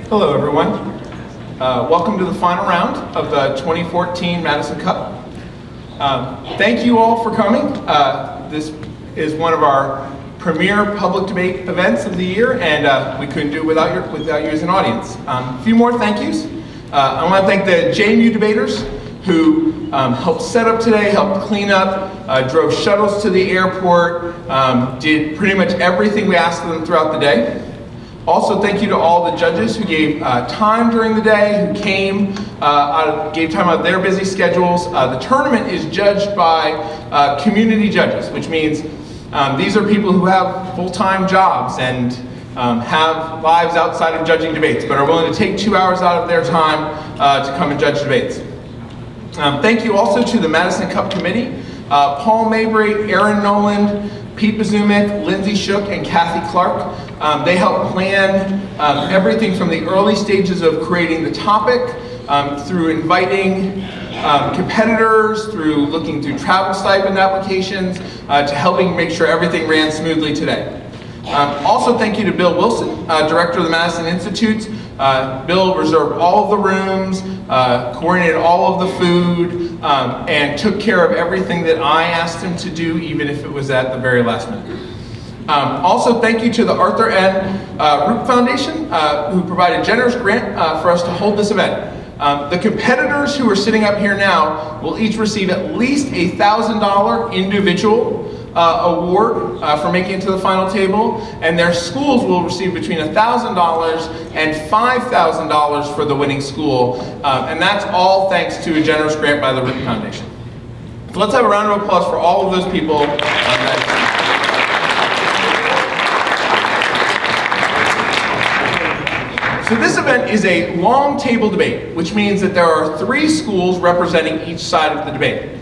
Hello everyone. Welcome to the final round of the 2014 Madison Cup. Thank you all for coming. This is one of our premier public debate events of the year, and we couldn't do it without you as an audience. A few more thank yous. I want to thank the JMU debaters who helped set up today, helped clean up, drove shuttles to the airport, did pretty much everything we asked of them throughout the day. Also, thank you to all the judges who gave time during the day, who came, gave time out of their busy schedules. The tournament is judged by community judges, which means these are people who have full-time jobs and have lives outside of judging debates, but are willing to take 2 hours out of their time to come and judge debates. Thank you also to the Madison Cup Committee, Paul Mabry, Aaron Noland, Pete Bazumic, Lindsay Shook, and Kathy Clark. They helped plan everything from the early stages of creating the topic, through inviting competitors, through looking through travel stipend applications, to helping make sure everything ran smoothly today. Also, thank you to Bill Wilson, Director of the Madison Institute. Bill reserved all of the rooms, coordinated all of the food, and took care of everything that I asked him to do, even if it was at the very last minute. Also, thank you to the Arthur N. Root Foundation, who provided a generous grant for us to hold this event. The competitors who are sitting up here now will each receive at least a $1,000 individual award for making it to the final table, and their schools will receive between $1,000 and $5,000 for the winning school, and that's all thanks to a generous grant by the Root Foundation. So let's have a round of applause for all of those people. So this event is a long table debate, which means that there are 3 schools representing each side of the debate.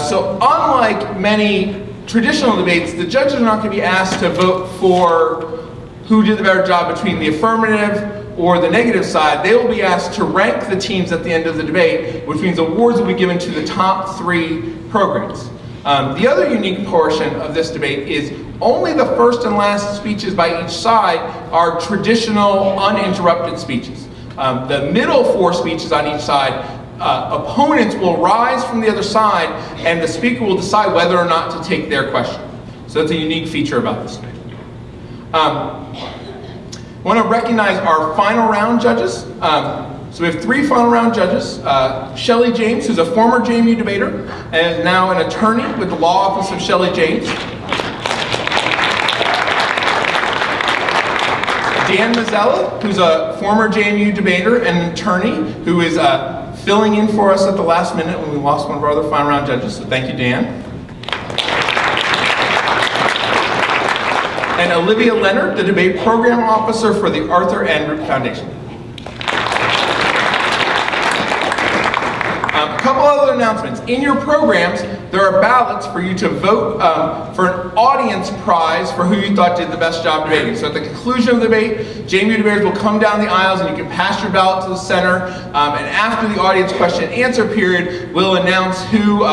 So unlike many traditional debates, the judges are not going to be asked to vote for who did the better job between the affirmative or the negative side. They will be asked to rank the teams at the end of the debate, which means awards will be given to the top 3 programs. The other unique portion of this debate is only the first and last speeches by each side are traditional, uninterrupted speeches. The middle 4 speeches on each side, opponents will rise from the other side, and the speaker will decide whether or not to take their question. So that's a unique feature about this debate. I want to recognize our final round judges. So we have 3 final round judges. Shelley James, who's a former JMU debater and is now an attorney with the law office of Shelley James. Dan Mazzella, who's a former JMU debater and an attorney who is filling in for us at the last minute when we lost one of our other final round judges, so thank you, Dan. And Olivia Leonard, the debate program officer for the Arthur N. Root Foundation. A couple other announcements. In your programs, there are ballots for you to vote for an audience prize for who you thought did the best job debating. So at the conclusion of the debate, JMU debaters will come down the aisles and you can pass your ballot to the center. And after the audience question and answer period, we'll announce who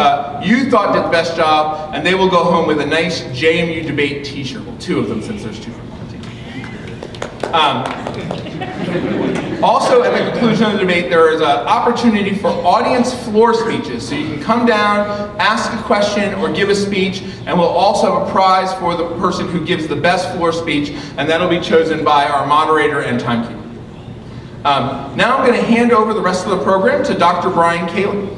you thought did the best job, and they will go home with a nice JMU debate t-shirt. Well, 2 of them, since there's 2 from the team. Also, at the conclusion of the debate, there is an opportunity for audience floor speeches. So you can come down, ask a question, or give a speech, and we'll also have a prize for the person who gives the best floor speech, and that'll be chosen by our moderator and timekeeper. Now I'm going to hand over the rest of the program to Dr. Brian Cayley.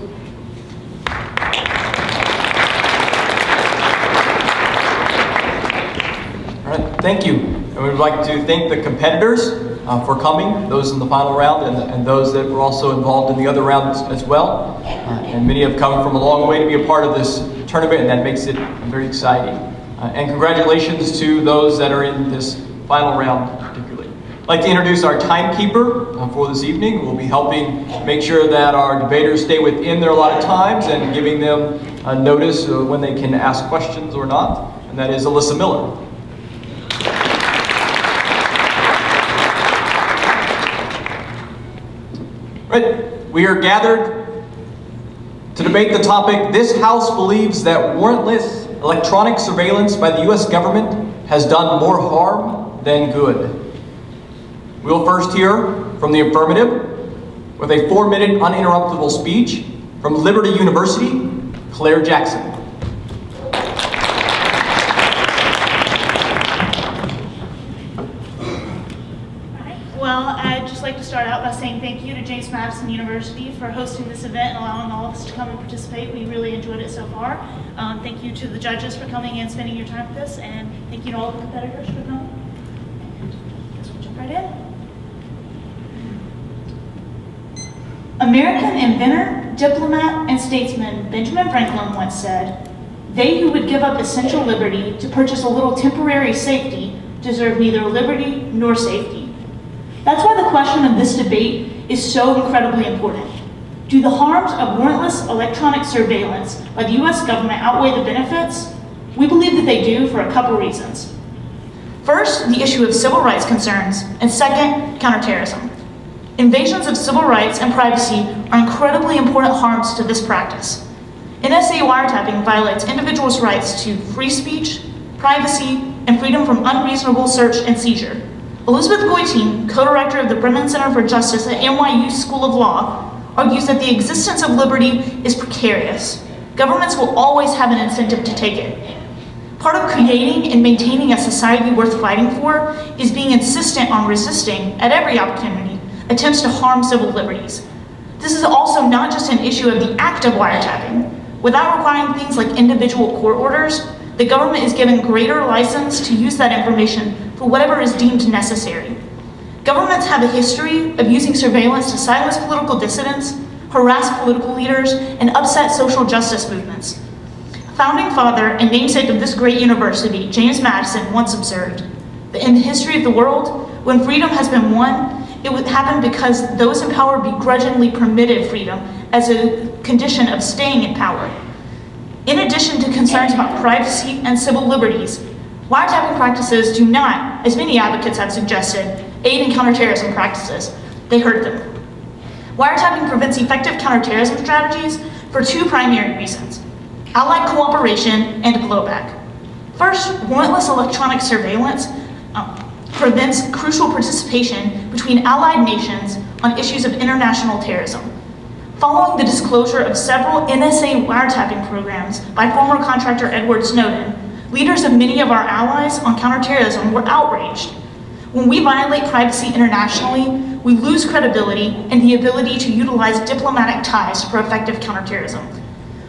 All right, thank you. And we'd like to thank the competitors for coming, those in the final round and those that were also involved in the other rounds as well. And many have come from a long way to be a part of this tournament, and that makes it very exciting. And congratulations to those that are in this final round particularly. I'd like to introduce our timekeeper for this evening, who will be helping make sure that our debaters stay within their allotted times and giving them a notice when they can ask questions or not, and that is Alyssa Miller. Right. We are gathered to debate the topic, "This House believes that warrantless electronic surveillance by the U.S. government has done more harm than good." We will first hear from the affirmative with a 4-minute uninterruptible speech from Liberty University, Claire Jackson. Well, I'd just like to start out by saying thank you to Madison University for hosting this event and allowing all of us to come and participate. We really enjoyed it so far. Thank you to the judges for coming and spending your time with us, and thank you to all the competitors for coming. And I guess we'll jump right in. American inventor, diplomat, and statesman Benjamin Franklin once said, "They who would give up essential liberty to purchase a little temporary safety deserve neither liberty nor safety." That's why the question of this debate is so incredibly important. Do the harms of warrantless electronic surveillance by the US government outweigh the benefits? We believe that they do for a couple reasons. First, the issue of civil rights concerns, and second, counterterrorism. Invasions of civil rights and privacy are incredibly important harms to this practice. NSA wiretapping violates individuals' rights to free speech, privacy, and freedom from unreasonable search and seizure. Elizabeth Goitein, co-director of the Brennan Center for Justice at NYU School of Law, argues that the existence of liberty is precarious. Governments will always have an incentive to take it. Part of creating and maintaining a society worth fighting for is being insistent on resisting, at every opportunity, attempts to harm civil liberties. This is also not just an issue of the act of wiretapping. Without requiring things like individual court orders, the government is given greater license to use that information for whatever is deemed necessary. Governments have a history of using surveillance to silence political dissidents, harass political leaders, and upset social justice movements. Founding father and namesake of this great university, James Madison, once observed that in the history of the world, when freedom has been won, it would happen because those in power begrudgingly permitted freedom as a condition of staying in power. In addition to concerns about privacy and civil liberties, wiretapping practices do not, as many advocates have suggested, aid in counterterrorism practices. They hurt them. Wiretapping prevents effective counterterrorism strategies for two primary reasons: allied cooperation and blowback. First, warrantless electronic surveillance prevents crucial participation between allied nations on issues of international terrorism. Following the disclosure of several NSA wiretapping programs by former contractor Edward Snowden, leaders of many of our allies on counterterrorism were outraged. When we violate privacy internationally, we lose credibility and the ability to utilize diplomatic ties for effective counterterrorism.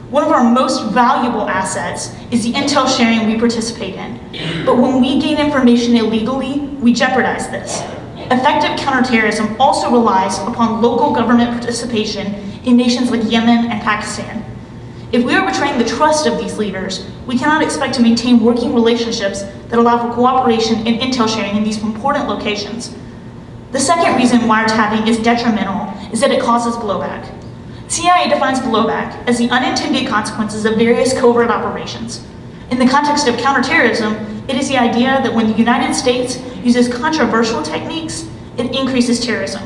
One of our most valuable assets is the intel sharing we participate in. But when we gain information illegally, we jeopardize this. Effective counterterrorism also relies upon local government participation in nations like Yemen and Pakistan. If we are betraying the trust of these leaders, we cannot expect to maintain working relationships that allow for cooperation and intel sharing in these important locations. The second reason wiretapping is detrimental is that it causes blowback. CIA defines blowback as the unintended consequences of various covert operations. In the context of counterterrorism, it is the idea that when the United States uses controversial techniques, it increases terrorism.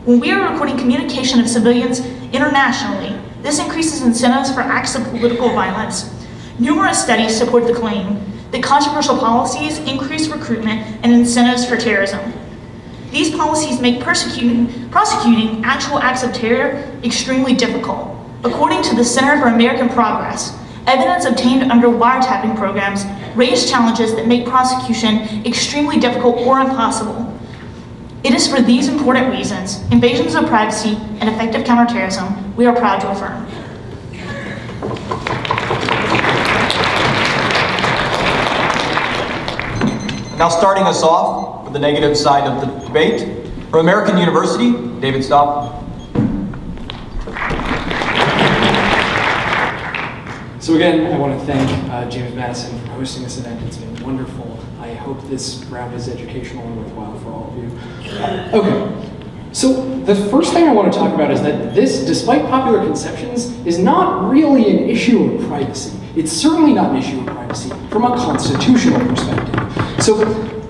When we are recording communication of civilians internationally, this increases incentives for acts of political violence. Numerous studies support the claim that controversial policies increase recruitment and incentives for terrorism. These policies make prosecuting actual acts of terror extremely difficult. According to the Center for American Progress, evidence obtained under wiretapping programs raise challenges that make prosecution extremely difficult or impossible. It is for these important reasons, invasions of privacy and effective counterterrorism, we are proud to affirm. Now starting us off with the negative side of the debate, from American University, David Staub. So again, I want to thank James Madison for hosting this event. It's been wonderful. I hope this round is educational and worthwhile for all of you. Okay, so the first thing I want to talk about is that this, despite popular conceptions, is not really an issue of privacy. It's certainly not an issue of privacy from a constitutional perspective. So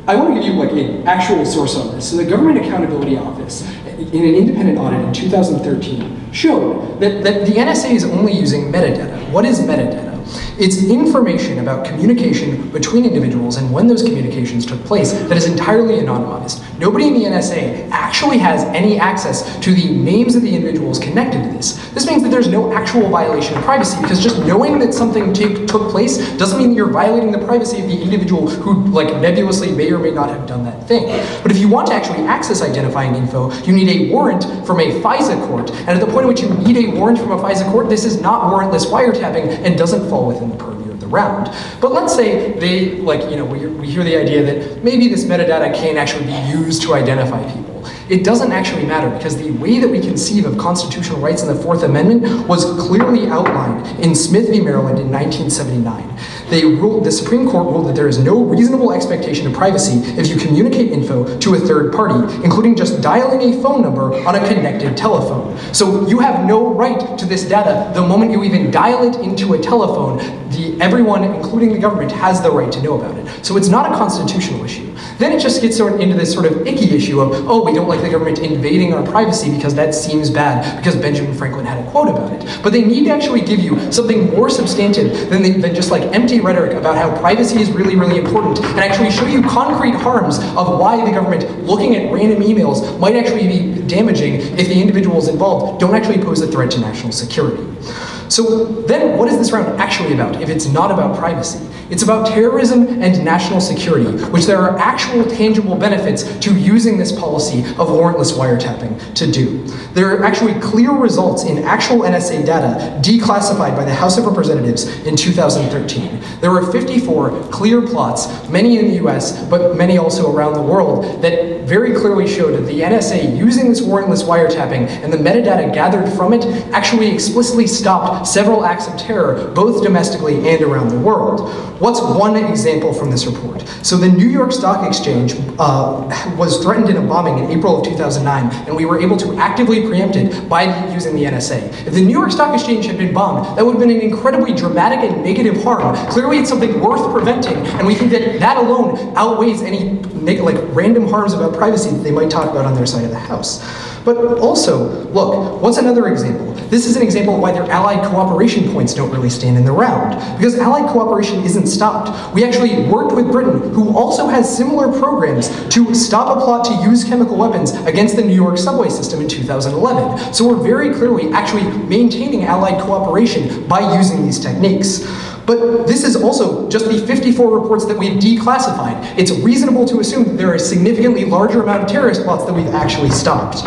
I want to give you like an actual source on this. So the Government Accountability Office, in an independent audit in 2013, showed that the NSA is only using metadata. What is metadata? It's information about communication between individuals and when those communications took place that is entirely anonymized. Nobody in the NSA actually has any access to the names of the individuals connected to this. This means that there's no actual violation of privacy, because just knowing that something took place doesn't mean that you're violating the privacy of the individual who, like, nebulously may or may not have done that thing. But if you want to actually access identifying info, you need a warrant from a FISA court. And at the point at which you need a warrant from a FISA court, this is not warrantless wiretapping and doesn't fall within the purview of the round. But let's say they, like, you know, we hear the idea that maybe this metadata can't actually be used to identify people. It doesn't actually matter, because the way that we conceive of constitutional rights in the Fourth Amendment was clearly outlined in Smith v. Maryland in 1979. The Supreme Court ruled that there is no reasonable expectation of privacy if you communicate info to a third party, including just dialing a phone number on a connected telephone. So you have no right to this data the moment you even dial it into a telephone. Everyone, including the government, has the right to know about it. So it's not a constitutional issue. Then it just gets into this sort of icky issue of, oh, we don't like the government invading our privacy because that seems bad, because Benjamin Franklin had a quote about it. But they need to actually give you something more substantive than just like empty rhetoric about how privacy is really, really important, and actually show you concrete harms of why the government looking at random emails might actually be damaging if the individuals involved don't actually pose a threat to national security. So then what is this round actually about if it's not about privacy? It's about terrorism and national security, which there are actual tangible benefits to using this policy of warrantless wiretapping to do. There are actually clear results in actual NSA data declassified by the House of Representatives in 2013. There were 54 clear plots, many in the US, but many also around the world, that very clearly showed that the NSA, using this warrantless wiretapping and the metadata gathered from it, actually explicitly stopped several acts of terror, both domestically and around the world. What's one example from this report? So the New York Stock Exchange was threatened in a bombing in April of 2009, and we were able to actively preempt it by using the NSA. If the New York Stock Exchange had been bombed, that would have been an incredibly dramatic and negative harm. Clearly it's something worth preventing, and we think that that alone outweighs any random harms about privacy that they might talk about on their side of the house. But also, look, what's another example? This is an example of why their allied cooperation points don't really stand in the round, because allied cooperation isn't stopped. We actually worked with Britain, who also has similar programs, to stop a plot to use chemical weapons against the New York subway system in 2011. So we're very clearly actually maintaining allied cooperation by using these techniques. But this is also just the 54 reports that we've declassified. It's reasonable to assume that there are a significantly larger amount of terrorist plots that we've actually stopped.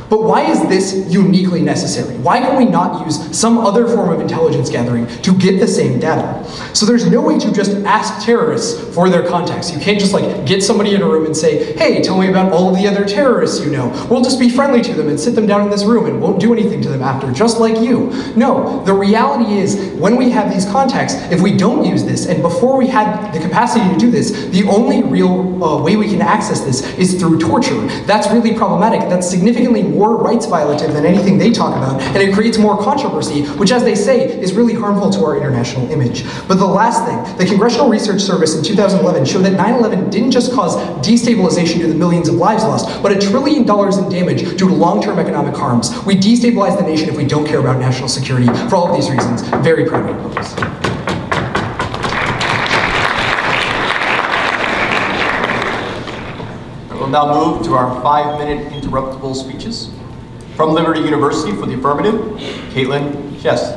But why is this uniquely necessary? Why can we not use some other form of intelligence gathering to get the same data? So there's no way to just ask terrorists for their contacts. You can't just get somebody in a room and say, hey, tell me about all of the other terrorists you know. We'll just be friendly to them and sit them down in this room and won't do anything to them after, just like you. No, the reality is when we have these contacts, if we don't use this, and before we had the capacity to do this, the only real way we can access this is through torture. That's really problematic. That's significantly more rights violative than anything they talk about, and it creates more controversy, which, as they say, is really harmful to our international image. But the last thing, the Congressional Research Service in 2011 showed that 9/11 didn't just cause destabilization to the millions of lives lost, but $1 trillion in damage due to long-term economic harms. We destabilize the nation if we don't care about national security. For all of these reasons, very proud of our purpose. We'll now move to our 5-minute interruptible speeches. From Liberty University for the affirmative, Caitlin Chess.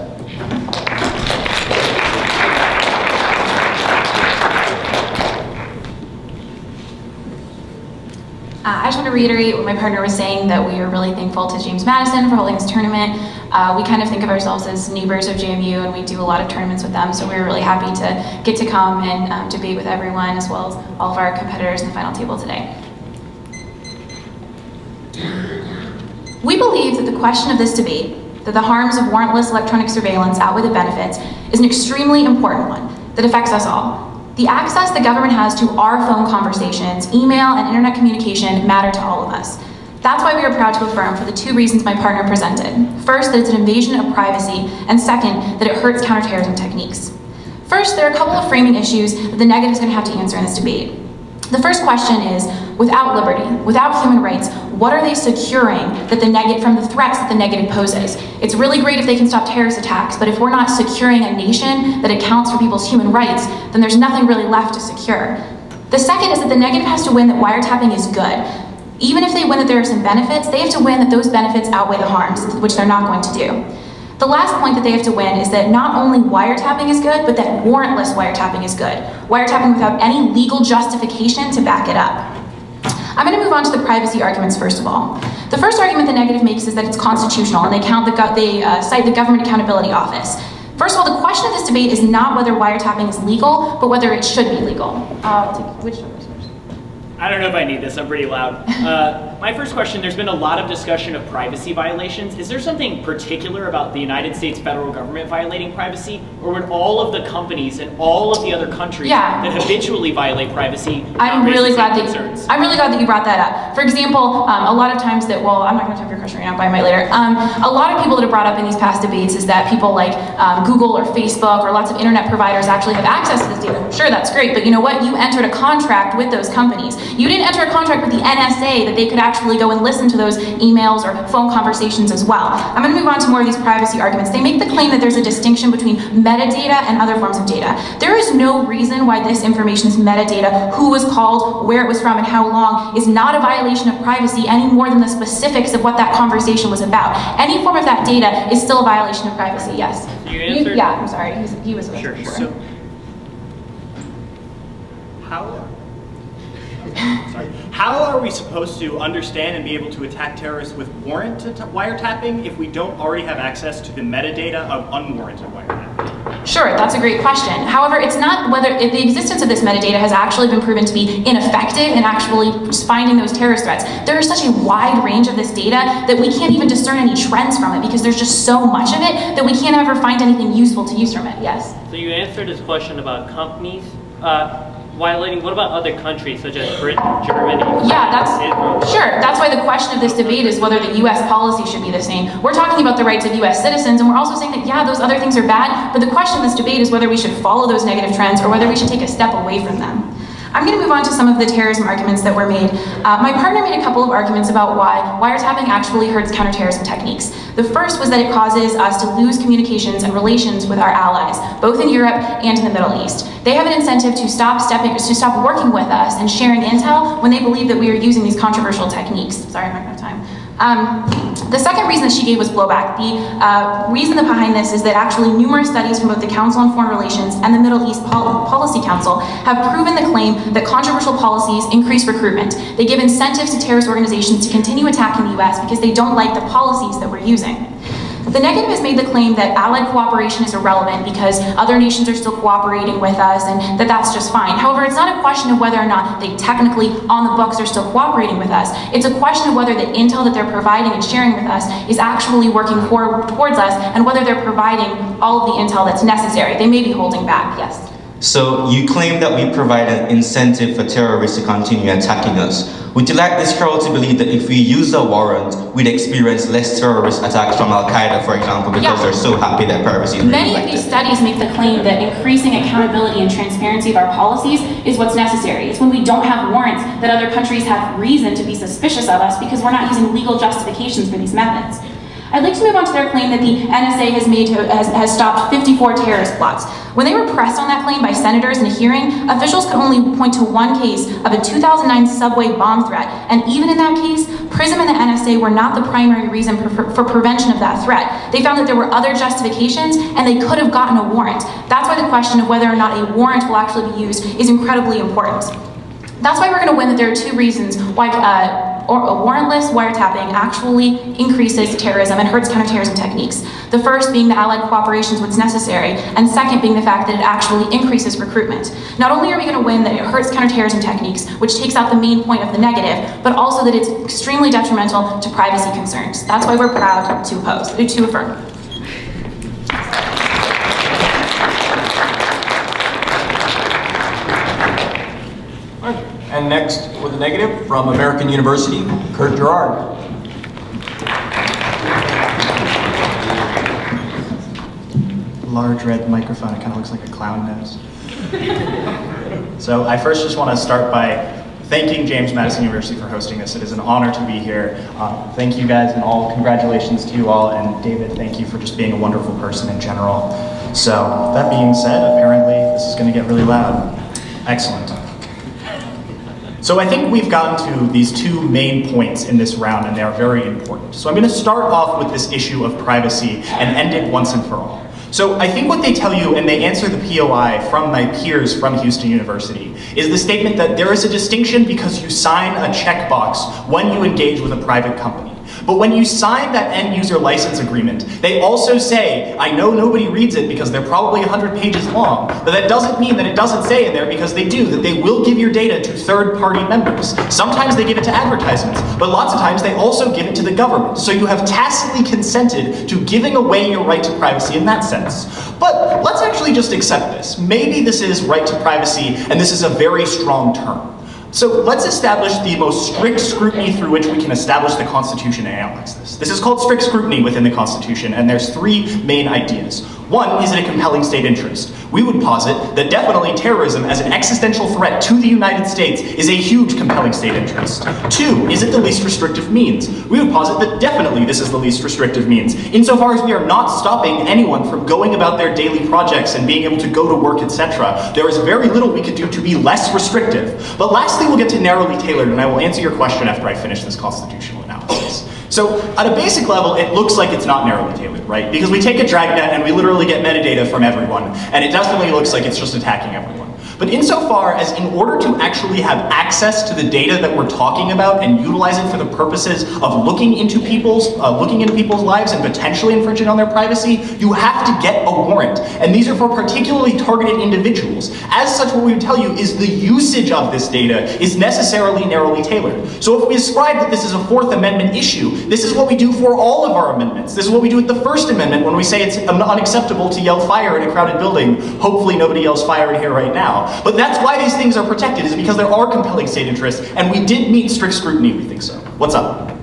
I just want to reiterate what my partner was saying, that we are really thankful to James Madison for holding this tournament. We kind of think of ourselves as neighbors of JMU, and we do a lot of tournaments with them, so we're really happy to get to come and debate with everyone, as well as all of our competitors in the final table today. We believe that the question of this debate, that the harms of warrantless electronic surveillance outweigh the benefits, is an extremely important one that affects us all. The access the government has to our phone conversations, email, and internet communication matter to all of us. That's why we are proud to affirm for the 2 reasons my partner presented. First, that it's an invasion of privacy, and second, that it hurts counterterrorism techniques. First, there are a couple of framing issues that the negative is going to have to answer in this debate. The first question is, without liberty, without human rights, what are they securing that from the threats that the negative poses? It's really great if they can stop terrorist attacks, but if we're not securing a nation that accounts for people's human rights, then there's nothing really left to secure. The second is that the negative has to win that wiretapping is good. Even if they win that there are some benefits, they have to win that those benefits outweigh the harms, which they're not going to do. The last point that they have to win is that not only wiretapping is good, but that warrantless wiretapping is good. Wiretapping without any legal justification to back it up. I'm going to move on to the privacy arguments first of all. The first argument the negative makes is that it's constitutional, and they cite the Government Accountability Office. First of all, the question of this debate is not whether wiretapping is legal, but whether it should be legal. Which numbers first? I don't know if I need this, I'm pretty loud. My first question, there's been a lot of discussion of privacy violations. Is there something particular about the United States federal government violating privacy? Or would all of the companies in all of the other countries that habitually violate privacy I'm really glad that you brought that up. For example, a lot of times that, well, I'm not going to type your question right now, but I might later. A lot of people that have brought up in these past debates is that people like Google or Facebook or lots of internet providers actually have access to this data. Sure, that's great, but you know what? You entered a contract with those companies. You didn't enter a contract with the NSA that they could actually go and listen to those emails or phone conversations as well. I'm going to move on to more of these privacy arguments. They make the claim that there's a distinction between metadata and other forms of data. There is no reason why this information is metadata, who was called, where it was from, and how long, is not a violation of privacy any more than the specifics of what that conversation was about. Any form of that data is still a violation of privacy, yes. You answered? Yeah, I'm sorry, he was sure. So, how are we supposed to understand and be able to attack terrorists with warranted wiretapping if we don't already have access to the metadata of unwarranted wiretapping? Sure, that's a great question. However, it's not whether the existence of this metadata has actually been proven to be ineffective in actually finding those terrorist threats. There is such a wide range of this data that we can't even discern any trends from it because there's just so much of it that we can't ever find anything useful to use from it. Yes? So you answered this question about companies violating. What about other countries such as Britain, Germany? Yeah, that's why the question of this debate is whether the US policy should be the same. We're talking about the rights of US citizens, and we're also saying that, yeah, those other things are bad, but the question of this debate is whether we should follow those negative trends or whether we should take a step away from them. I'm going to move on to some of the terrorism arguments that were made. My partner made a couple of arguments about why wiretapping actually hurts counterterrorism techniques. The first was that it causes us to lose communications and relations with our allies, both in Europe and in the Middle East. They have an incentive to stop working with us and sharing intel when they believe that we are using these controversial techniques. Sorry, I'm not going to have time. The second reason that she gave was blowback. The reason behind this is that actually numerous studies from both the Council on Foreign Relations and the Middle East Policy Council have proven the claim that controversial policies increase recruitment. They give incentives to terrorist organizations to continue attacking the US because they don't like the policies that we're using. The negative has made the claim that allied cooperation is irrelevant because other nations are still cooperating with us and that that's just fine. However, it's not a question of whether or not they technically on the books are still cooperating with us. It's a question of whether the intel that they're providing and sharing with us is actually working towards us and whether they're providing all of the intel that's necessary. They may be holding back, yes. So you claim that we provide an incentive for terrorists to continue attacking us. Would you like this crowd to believe that if we use a warrant, we'd experience less terrorist attacks from Al-Qaeda, for example, because they're so happy that privacy is Many of these studies make the claim that increasing accountability and transparency of our policies is what's necessary. It's when we don't have warrants that other countries have reason to be suspicious of us because we're not using legal justifications for these methods. I'd like to move on to their claim that the NSA has stopped 54 terrorist plots. When they were pressed on that claim by senators in a hearing, officials could only point to one case of a 2009 subway bomb threat, and even in that case, PRISM and the NSA were not the primary reason for prevention of that threat. They found that there were other justifications, and they could have gotten a warrant. That's why the question of whether or not a warrant will actually be used is incredibly important. That's why we're going to win that there are two reasons why warrantless wiretapping actually increases terrorism and hurts counterterrorism techniques. The first being that allied cooperation is what's necessary, and second being the fact that it actually increases recruitment. Not only are we going to win that it hurts counterterrorism techniques, which takes out the main point of the negative, but also that it's extremely detrimental to privacy concerns. That's why we're proud to affirm. And next, with a negative, from American University, Kurt Gerard. Large red microphone, it kind of looks like a clown nose. So I first just want to start by thanking James Madison University for hosting this. It is an honor to be here. Thank you guys and all, congratulations to you all, and David, thank you for just being a wonderful person in general. So, that being said, apparently this is going to get really loud. Excellent. So I think we've gotten to these two main points in this round, and they are very important. So I'm going to start off with this issue of privacy and end it once and for all. So I think what they tell you, and they answer the POI from my peers from Houston University, is the statement that there is a distinction because you sign a checkbox when you engage with a private company. But when you sign that end user license agreement, they also say, I know nobody reads it because they're probably 100 pages long, but that doesn't mean that it doesn't say in there, because they do, that they will give your data to third-party members. Sometimes they give it to advertisements, but lots of times they also give it to the government. So you have tacitly consented to giving away your right to privacy in that sense. But let's actually just accept this. Maybe this is right to privacy, and this is a very strong term. So let's establish the most strict scrutiny through which we can establish the Constitution and analyze this. This is called strict scrutiny within the Constitution, and there's three main ideas. One, is it a compelling state interest? We would posit that definitely terrorism as an existential threat to the United States is a huge compelling state interest. Two, is it the least restrictive means? We would posit that definitely this is the least restrictive means, insofar as we are not stopping anyone from going about their daily projects and being able to go to work, etc. There is very little we could do to be less restrictive. But lastly, we'll get to narrowly tailored, and I will answer your question after I finish this constitutional analysis. So at a basic level, it looks like it's not narrowly tailored, right? Because we take a dragnet and we literally get metadata from everyone, and it definitely looks like it's just attacking everyone. But insofar as in order to actually have access to the data that we're talking about and utilize it for the purposes of looking into people's lives and potentially infringing on their privacy, you have to get a warrant. And these are for particularly targeted individuals. As such, what we would tell you is the usage of this data is necessarily narrowly tailored. So if we ascribe that this is a Fourth Amendment issue, this is what we do for all of our amendments. This is what we do with the First Amendment when we say it's unacceptable to yell fire in a crowded building. Hopefully nobody yells fire in here right now. But that's why these things are protected, is because there are compelling state interests, and we did meet strict scrutiny, we think so. What's up?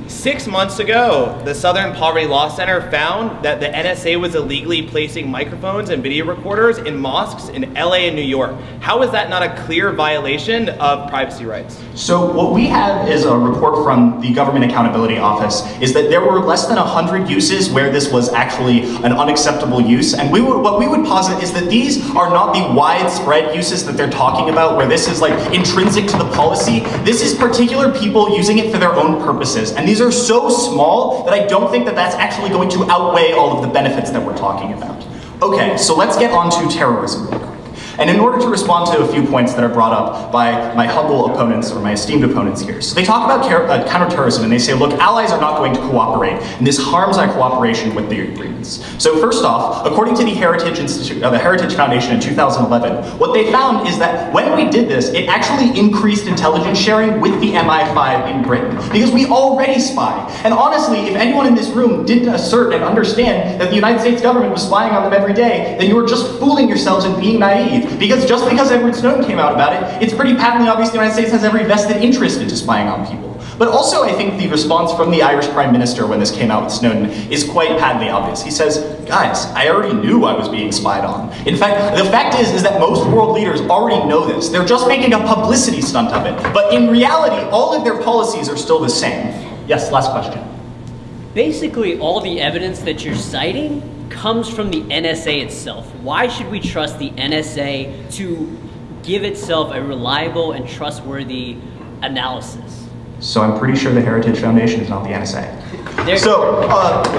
6 months ago, the Southern Poverty Law Center found that the NSA was illegally placing microphones and video recorders in mosques in LA and New York. How is that not a clear violation of privacy rights? So what we have is a report from the Government Accountability Office, is that there were less than 100 uses where this was actually an unacceptable use. And what we would posit is that these are not the widespread uses that they're talking about, where this is like intrinsic to the policy. This is particular people using it for their own purposes. And these are so small that I don't think that that's actually going to outweigh all of the benefits that we're talking about. Okay, so let's get on to terrorism real quick. And in order to respond to a few points that are brought up by my humble opponents, or my esteemed opponents here. So they talk about counterterrorism, and they say, look, allies are not going to cooperate, and this harms our cooperation with the agreements. So first off, according to the Heritage Foundation in 2011, what they found is that when we did this, it actually increased intelligence sharing with the MI5 in Britain, because we already spy. And honestly, if anyone in this room didn't assert and understand that the United States government was spying on them every day, then you were just fooling yourselves and being naive. Because just because Edward Snowden came out about it, it's pretty patently obvious the United States has every vested interest into spying on people. But also I think the response from the Irish Prime Minister when this came out with Snowden is quite patently obvious. He says, guys, I already knew I was being spied on. In fact, the fact is that most world leaders already know this. They're just making a publicity stunt of it. But in reality, all of their policies are still the same. Yes, last question. Basically, all the evidence that you're citing comes from the NSA itself. Why should we trust the NSA to give itself a reliable and trustworthy analysis? So I'm pretty sure the Heritage Foundation is not the NSA. So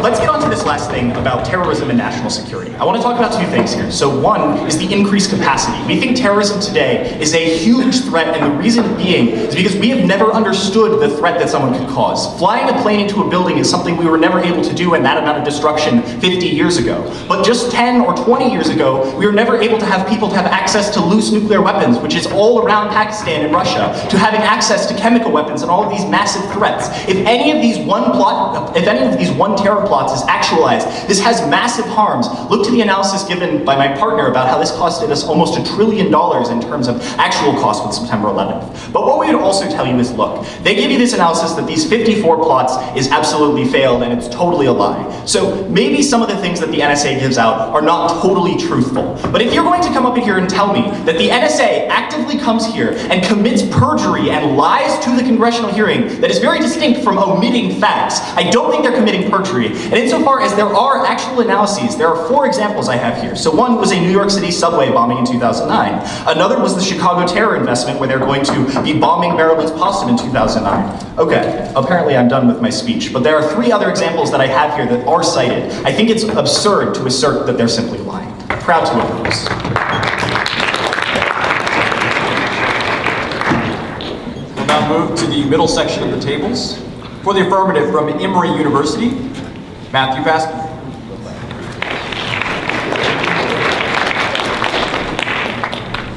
let's get on to this last thing about terrorism and national security. I want to talk about two things here. So one is the increased capacity. We think terrorism today is a huge threat, and the reason being is because we have never understood the threat that someone could cause. Flying a plane into a building is something we were never able to do in that amount of destruction 50 years ago. But just 10 or 20 years ago, we were never able to have people to have access to loose nuclear weapons, which is all around Pakistan and Russia, to having access to chemical weapons and all of these massive threats. If any of these if any of these one terror plots is actualized, this has massive harms. Look to the analysis given by my partner about how this costed us almost $1 trillion in terms of actual cost with September 11th. But what we would also tell you is, look, they give you this analysis that these 54 plots is absolutely failed and it's totally a lie. So maybe some of the things that the NSA gives out are not totally truthful. But if you're going to come up in here and tell me that the NSA actively comes here and commits perjury and lies to the congressional hearing that is very distinct from omitting facts, I don't think they're committing perjury. And insofar as there are actual analyses, there are 4 examples I have here. So one was a New York City subway bombing in 2009. Another was the Chicago terror investment where they're going to be bombing Maryland's Boston in 2009. Okay, apparently I'm done with my speech, but there are 3 other examples that I have here that are cited. I think it's absurd to assert that they're simply lying. Proud to oppose. We'll now move to the middle section of the tables. For the affirmative from Emory University, Matthew Paskey.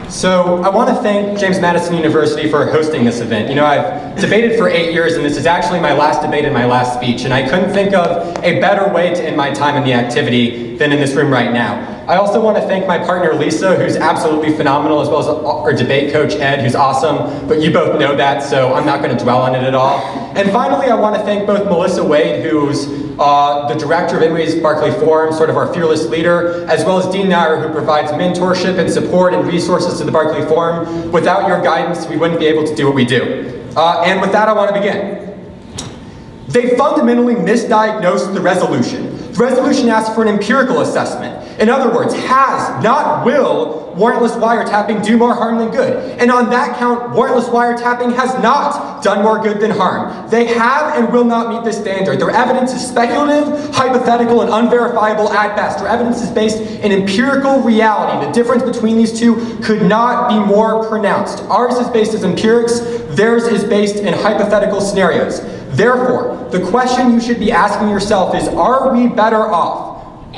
So I want to thank James Madison University for hosting this event. You know, I've debated for 8 years, and this is actually my last debate and my last speech, and I couldn't think of a better way to end my time in the activity than in this room right now. I also want to thank my partner Lisa, who's absolutely phenomenal, as well as our debate coach Ed, who's awesome, but you both know that, so I'm not going to dwell on it at all. And finally, I want to thank both Melissa Wade, who's the director of Emory's Barclay Forum, sort of our fearless leader, as well as Dean Nair, who provides mentorship and support and resources to the Barclay Forum. Without your guidance, we wouldn't be able to do what we do. And with that, I want to begin. They fundamentally misdiagnosed the resolution. The resolution asks for an empirical assessment. In other words, has, not will, warrantless wiretapping do more harm than good. And on that count, warrantless wiretapping has not done more good than harm. They have and will not meet this standard. Their evidence is speculative, hypothetical, and unverifiable at best. Their evidence is based in empirical reality. The difference between these two could not be more pronounced. Ours is based as empirics, theirs is based in hypothetical scenarios. Therefore, the question you should be asking yourself is, are we better off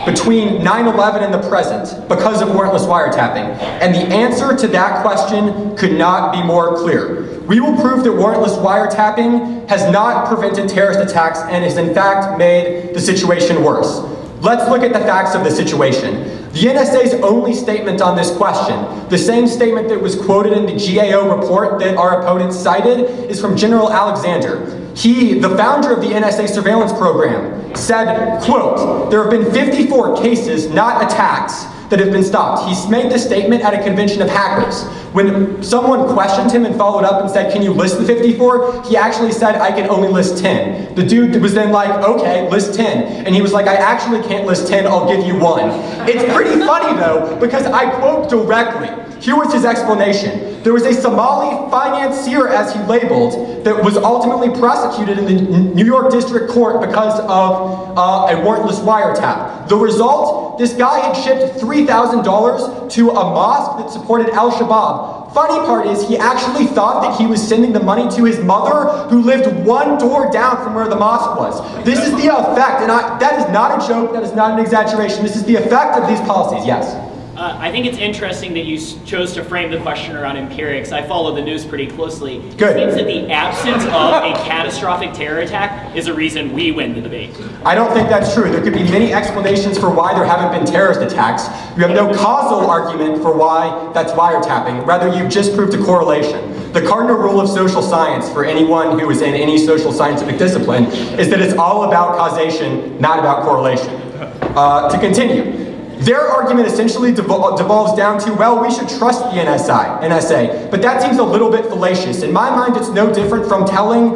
between 9/11 and the present because of warrantless wiretapping? And the answer to that question could not be more clear. We will prove that warrantless wiretapping has not prevented terrorist attacks and has in fact made the situation worse. Let's look at the facts of the situation. The NSA's only statement on this question, the same statement that was quoted in the GAO report that our opponents cited, is from General Alexander. He, the founder of the NSA surveillance program, said, quote, "There have been 54 cases, not attacks, that have been stopped." He made this statement at a convention of hackers. When someone questioned him and followed up and said, "Can you list the 54?" he actually said, "I can only list 10. The dude was then like, "Okay, list 10. And he was like, "I actually can't list 10, I'll give you 1. It's pretty funny though, because I quote directly. Here was his explanation. There was a Somali financier, as he labeled, that was ultimately prosecuted in the New York District Court because of a warrantless wiretap. The result, this guy had shipped $3,000 to a mosque that supported Al-Shabaab. Funny part is he actually thought that he was sending the money to his mother, who lived 1 door down from where the mosque was. This is the effect, and that is not a joke, that is not an exaggeration. This is the effect of these policies, yes. I think it's interesting that you chose to frame the question around empirics. I follow the news pretty closely. Good. It seems that the absence of a catastrophic terror attack is a reason we win the debate. I don't think that's true. There could be many explanations for why there haven't been terrorist attacks. You have no causal argument for why that's wiretapping. Rather, you've just proved a correlation. The cardinal rule of social science for anyone who is in any social scientific discipline is that it's all about causation, not about correlation. To continue. Their argument essentially devolves down to, well, we should trust the NSA, but that seems a little bit fallacious. In my mind, it's no different from taking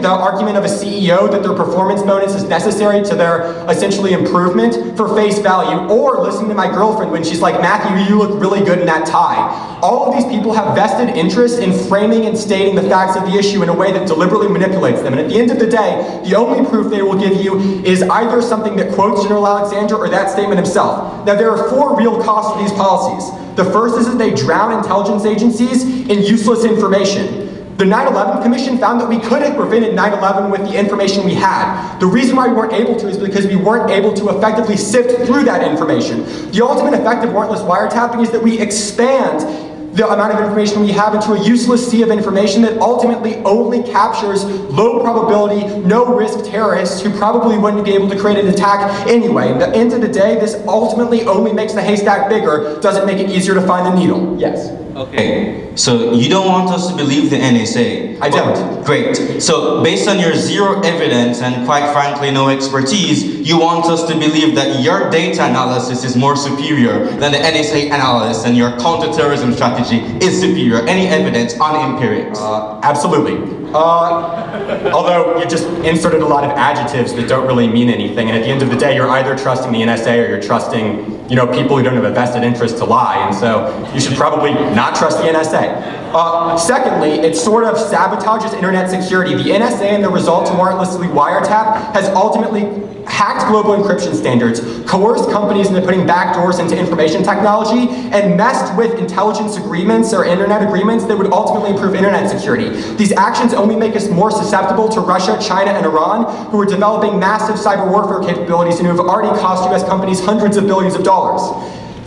the argument of a CEO that their performance bonus is necessary to their essentially improvement for face value, or listening to my girlfriend when she's like, "Matthew, you look really good in that tie." All of these people have vested interest in framing and stating the facts of the issue in a way that deliberately manipulates them. And at the end of the day, the only proof they will give you is either something that quotes General Alexander or that statement himself. Now, there are 4 real costs to these policies. The first is that they drown intelligence agencies in useless information. The 9/11 Commission found that we could have prevented 9/11 with the information we had. The reason why we weren't able to is because we weren't able to effectively sift through that information. The ultimate effect of warrantless wiretapping is that we expand the amount of information we have into a useless sea of information that ultimately only captures low probability, no risk terrorists who probably wouldn't be able to create an attack anyway. At the end of the day, this ultimately only makes the haystack bigger, doesn't make it easier to find the needle. Yes. Okay, so you don't want us to believe the NSA? I don't. Great. So based on your zero evidence and quite frankly no expertise, you want us to believe that your data analysis is more superior than the NSA analysis and your counterterrorism strategy is superior. Any evidence on empirics? Absolutely. Although you just inserted a lot of adjectives that don't really mean anything, and at the end of the day, you're either trusting the NSA or you're trusting, people who don't have a vested interest to lie, and so you should probably not trust the NSA. Secondly, it sort of sabotages internet security. The NSA and the result to warrantlessly wiretap has ultimately hacked global encryption standards, coerced companies into putting backdoors into information technology, and messed with intelligence agreements or internet agreements that would ultimately improve internet security. These actions only make us more susceptible to Russia, China, and Iran, who are developing massive cyber warfare capabilities and who have already cost US companies hundreds of billions of dollars.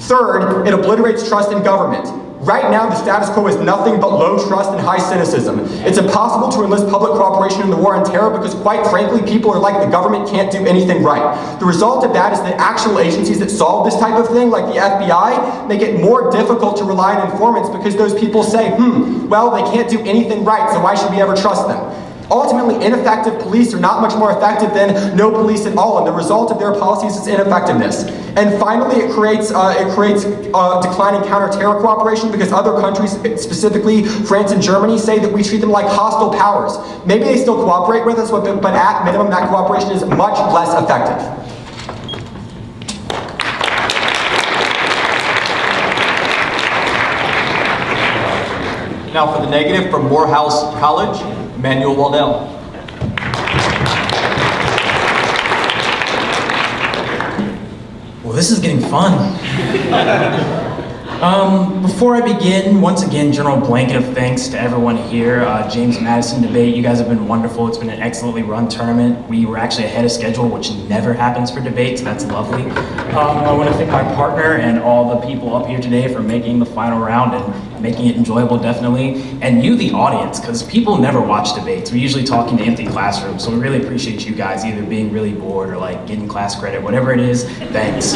Third, it obliterates trust in government. Right now, the status quo is nothing but low trust and high cynicism. It's impossible to enlist public cooperation in the war on terror because, quite frankly, people are like the government can't do anything right. The result of that is that actual agencies that solve this type of thing, like the FBI, make it more difficult to rely on informants because those people say, well, they can't do anything right, so why should we ever trust them? Ultimately, ineffective police are not much more effective than no police at all, and the result of their policies is ineffectiveness. And finally, it creates decline in counter-terror cooperation because other countries, specifically France and Germany, say that we treat them like hostile powers. Maybe they still cooperate with us, but at minimum, that cooperation is much less effective. Now for the negative from Morehouse College, Emmanuel Waddell. Well, this is getting fun. Before I begin, once again, general blanket of thanks to everyone here. James Madison debate, you guys have been wonderful. It's been an excellently run tournament. We were actually ahead of schedule, which never happens for debates. That's lovely. I want to thank my partner and all the people up here today for making the final round and making it enjoyable, definitely. And you, the audience, because people never watch debates. We're usually talking to empty classrooms, so we really appreciate you guys either being really bored or like getting class credit, whatever it is, thanks.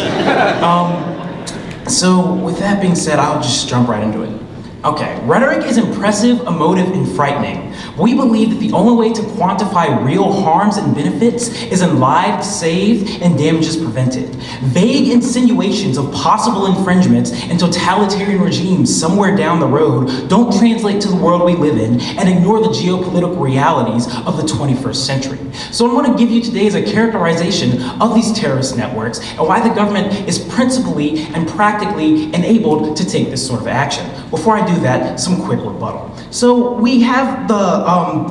So with that being said, I'll just jump right into it. Okay, rhetoric is impressive, emotive, and frightening. We believe that the only way to quantify real harms and benefits is in lives saved and damages prevented. Vague insinuations of possible infringements and totalitarian regimes somewhere down the road don't translate to the world we live in and ignore the geopolitical realities of the 21st century. So what I'm going to give you today is a characterization of these terrorist networks and why the government is principally and practically enabled to take this sort of action. Before I do that, some quick rebuttal. So we have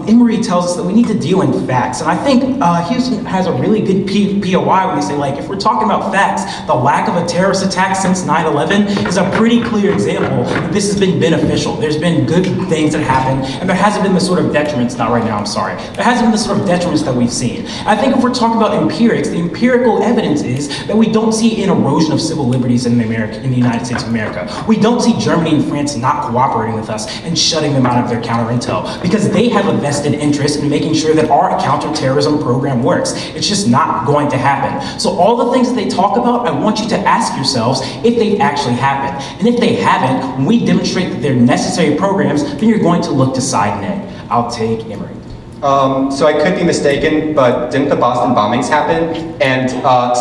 Emory tells us that we need to deal in facts, and I think Houston has a really good POI when they say, like, if we're talking about facts, the lack of a terrorist attack since 9/11 is a pretty clear example that this has been beneficial. There's been good things that happen, and there hasn't been the sort of detriments, not right now, I'm sorry, there hasn't been the sort of detriments that we've seen. I think if we're talking about empirics, the empirical evidence is that we don't see an erosion of civil liberties in the United States of America. We don't see Germany and France not cooperating with us and shutting them out of their counter intel because they have a vested interest in making sure that our counterterrorism program works. It's just not going to happen. So all the things that they talk about, I want you to ask yourselves if they've actually happened. And if they haven't, when we demonstrate that they're necessary programs, then you're going to look to side net. I'll take Emory. So I could be mistaken, but didn't the Boston bombings happen? And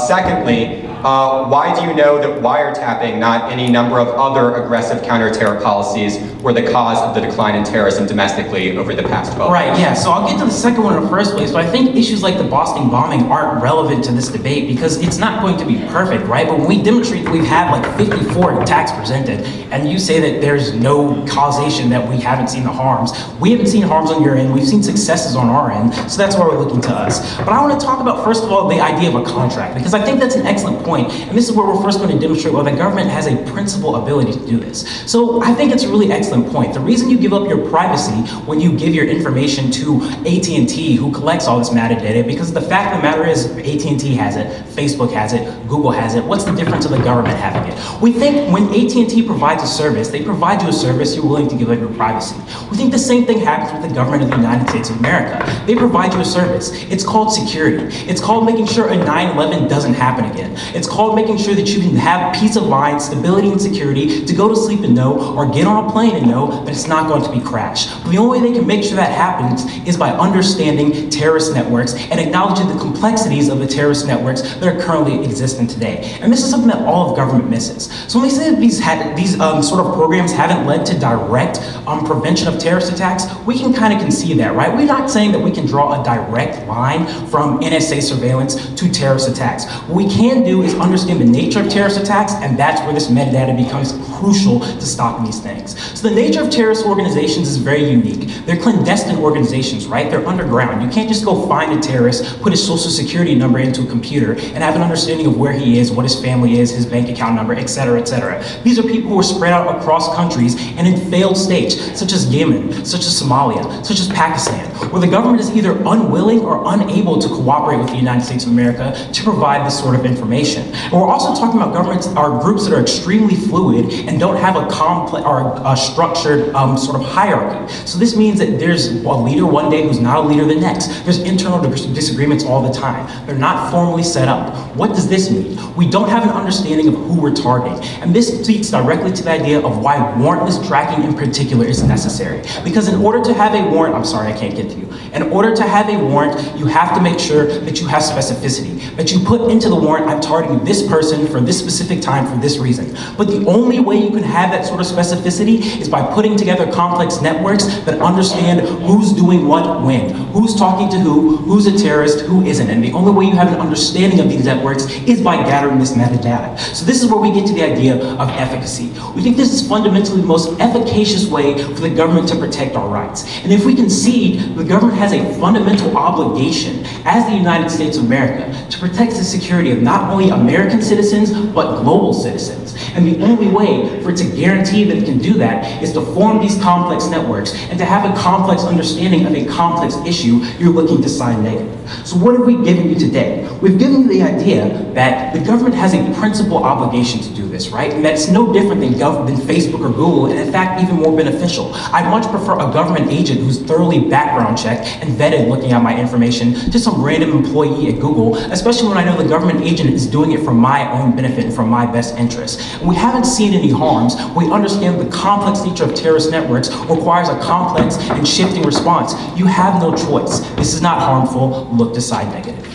secondly, why do you know that wiretapping, not any number of other aggressive counter-terror policies, were the cause of the decline in terrorism domestically over the past 12 years? Right, yeah, so I'll get to the second one in the first place, but I think issues like the Boston bombing aren't relevant to this debate because it's not going to be perfect, right? But when we demonstrate that we've had like 54 attacks presented, and you say that there's no causation, that we haven't seen the harms, we haven't seen harms on your end, we've seen successes on our end, so that's why we're looking to us. But I want to talk about, first of all, the idea of a contract, because I think that's an excellent point. point, and this is where we're first going to demonstrate why the government has a principal ability to do this. So I think it's a really excellent point. The reason you give up your privacy when you give your information to AT&T, who collects all this metadata, because the fact of the matter is AT&T has it, Facebook has it, Google has it. What's the difference of the government having it? We think when AT&T provides a service, they provide you a service, you're willing to give up your privacy. We think the same thing happens with the government of the United States of America. They provide you a service. It's called security. It's called making sure a 9/11 doesn't happen again. It's called making sure that you can have peace of mind, stability and security to go to sleep and know, or get on a plane and know that it's not going to be crashed. But the only way they can make sure that happens is by understanding terrorist networks and acknowledging the complexities of the terrorist networks that are currently existent today. And this is something that all of government misses. So when we say that these sort of programs haven't led to direct prevention of terrorist attacks, we can kind of concede that, right? We're not saying that we can draw a direct line from NSA surveillance to terrorist attacks. What we can do is understand the nature of terrorist attacks, and that's where this metadata becomes crucial to stopping these things. So the nature of terrorist organizations is very unique. They're clandestine organizations, right? They're underground. You can't just go find a terrorist, put his social security number into a computer, and have an understanding of where he is, what his family is, his bank account number, etc., etc. These are people who are spread out across countries and in failed states, such as Yemen, such as Somalia, such as Pakistan, where the government is either unwilling or unable to cooperate with the United States of America to provide this sort of information. And we're also talking about governments or groups that are extremely fluid and don't have a complex or a structured sort of hierarchy. So this means that there's a leader one day who's not a leader the next. There's internal disagreements all the time. They're not formally set up. What does this mean? We don't have an understanding of who we're targeting. And this speaks directly to the idea of why warrantless tracking in particular is necessary. Because in order to have a warrant, I'm sorry, I can't get to you. In order to have a warrant, you have to make sure that you have specificity, that you put into the warrant, I'm targeting this person for this specific time for this reason. But the only way you can have that sort of specificity is by putting together complex networks that understand who's doing what when, who's talking to who's a terrorist, who isn't. And the only way you have an understanding of these networks is by gathering this metadata. So this is where we get to the idea of efficacy. We think this is fundamentally the most efficacious way for the government to protect our rights. And if we concede, the government has a fundamental obligation as the United States of America to protect the security of not only American citizens, but global citizens. And the only way for it to guarantee that it can do that is to form these complex networks and to have a complex understanding of a complex issue you're looking to sign negative. So what have we given you today? We've given you the idea that the government has a principal obligation to do this, right? And that's no different than Facebook or Google, and in fact, even more beneficial. I'd much prefer a government agent who's thoroughly background checked and vetted looking at my information to some random employee at Google, especially when I know the government agent is doing it for my own benefit and for my best interest. And we haven't seen any harms. We understand the complex nature of terrorist networks requires a complex and shifting response. You have no choice. This is not harmful. Look to side negative.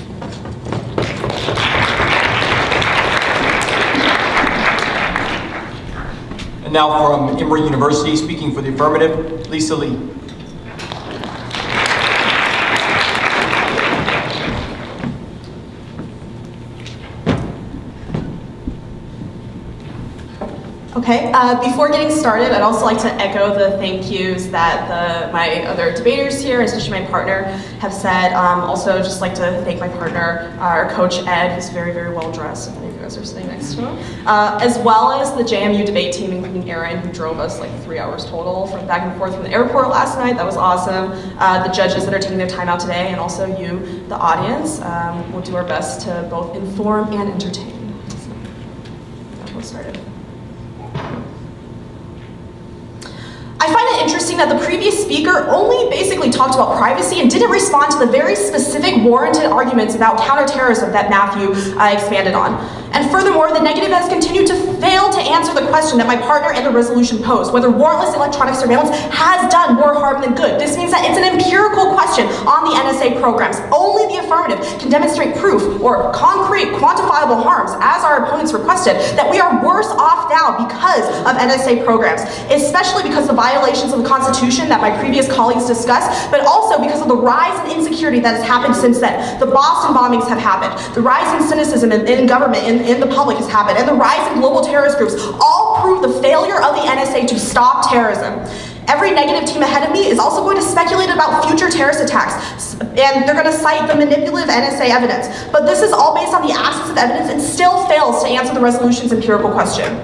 And now from Emory University, speaking for the affirmative, Lisa Lee. Okay, before getting started, I'd also like to echo the thank yous that my other debaters here, especially my partner, have said. Also, just like to thank my partner, our coach Ed, who's very, very well dressed, if any of you guys are sitting next to him, as well as the JMU debate team, including Aaron, who drove us like 3 hours total from back and forth from the airport last night. That was awesome. The judges that are taking their time out today, and also you, the audience. We'll do our best to both inform and entertain. So, we'll start it. I find it interesting that the previous speaker only basically talked about privacy and didn't respond to the very specific warranted arguments about counterterrorism that Matthew expanded on. And furthermore, the negative has continued to fail to answer the question that my partner in the resolution posed, whether warrantless electronic surveillance has done more harm than good. This means that it's an empirical question on the NSA programs. Only the affirmative can demonstrate proof or concrete, quantifiable harms, as our opponents requested, that we are worse off now because of NSA programs, especially because of the violations of the Constitution that my previous colleagues discussed, but also because of the rise in insecurity that has happened since then. The Boston bombings have happened. The rise in cynicism in government, in the public has happened, and the rise in global terrorist groups all prove the failure of the NSA to stop terrorism. Every negative team ahead of me is also going to speculate about future terrorist attacks, and they're going to cite the manipulative NSA evidence. But this is all based on the absence of evidence and still fails to answer the resolution's empirical question.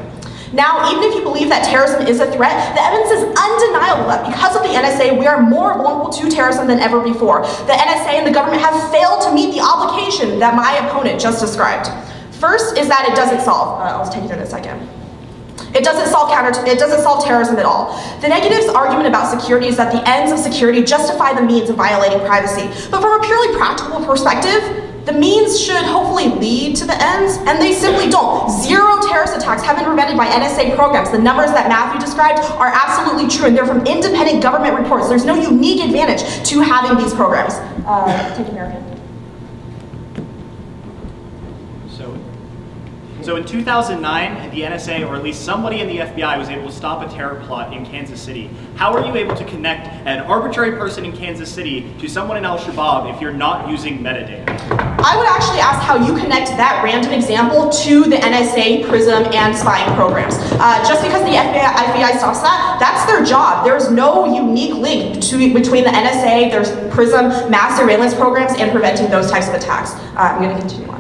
Now, even if you believe that terrorism is a threat, the evidence is undeniable that because of the NSA, we are more vulnerable to terrorism than ever before. The NSA and the government have failed to meet the obligation that my opponent just described. First is that it doesn't solve, I'll take it in a second. It doesn't solve terrorism at all. The negative's argument about security is that the ends of security justify the means of violating privacy. But from a purely practical perspective, the means should hopefully lead to the ends, and they simply don't. 0 terrorist attacks have been prevented by NSA programs. The numbers that Matthew described are absolutely true, and they're from independent government reports. There's no unique advantage to having these programs. Take American. So in 2009, the NSA, or at least somebody in the FBI, was able to stop a terror plot in Kansas City. How are you able to connect an arbitrary person in Kansas City to someone in Al-Shabaab if you're not using metadata? I would actually ask how you connect that random example to the NSA, PRISM, and spying programs. Just because the FBI stops that, that's their job. There's no unique link between the NSA, there's PRISM, mass surveillance programs, and preventing those types of attacks. I'm going to continue on.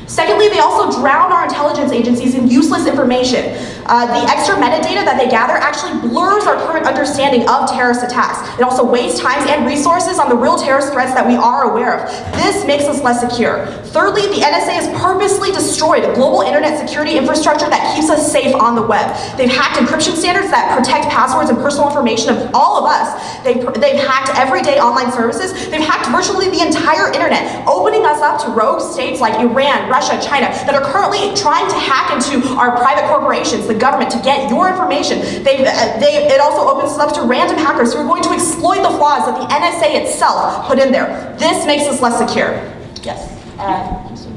Secondly, they also drown our intelligence agencies in useless information. The extra metadata that they gather actually blurs our current understanding of terrorist attacks. It also wastes time and resources on the real terrorist threats that we are aware of. This makes us less secure. Thirdly, the NSA has purposely destroyed a global internet security infrastructure that keeps us safe on the web. They've hacked encryption standards that protect passwords and personal information of all of us. They've hacked everyday online services. They've hacked virtually the entire internet, opening us up to rogue states like Iran, Russia, China, that are currently trying to hack into our private corporations, the government, to get your information. It also opens us up to random hackers who are going to exploit the flaws that the NSA itself put in there. This makes us less secure. Yes.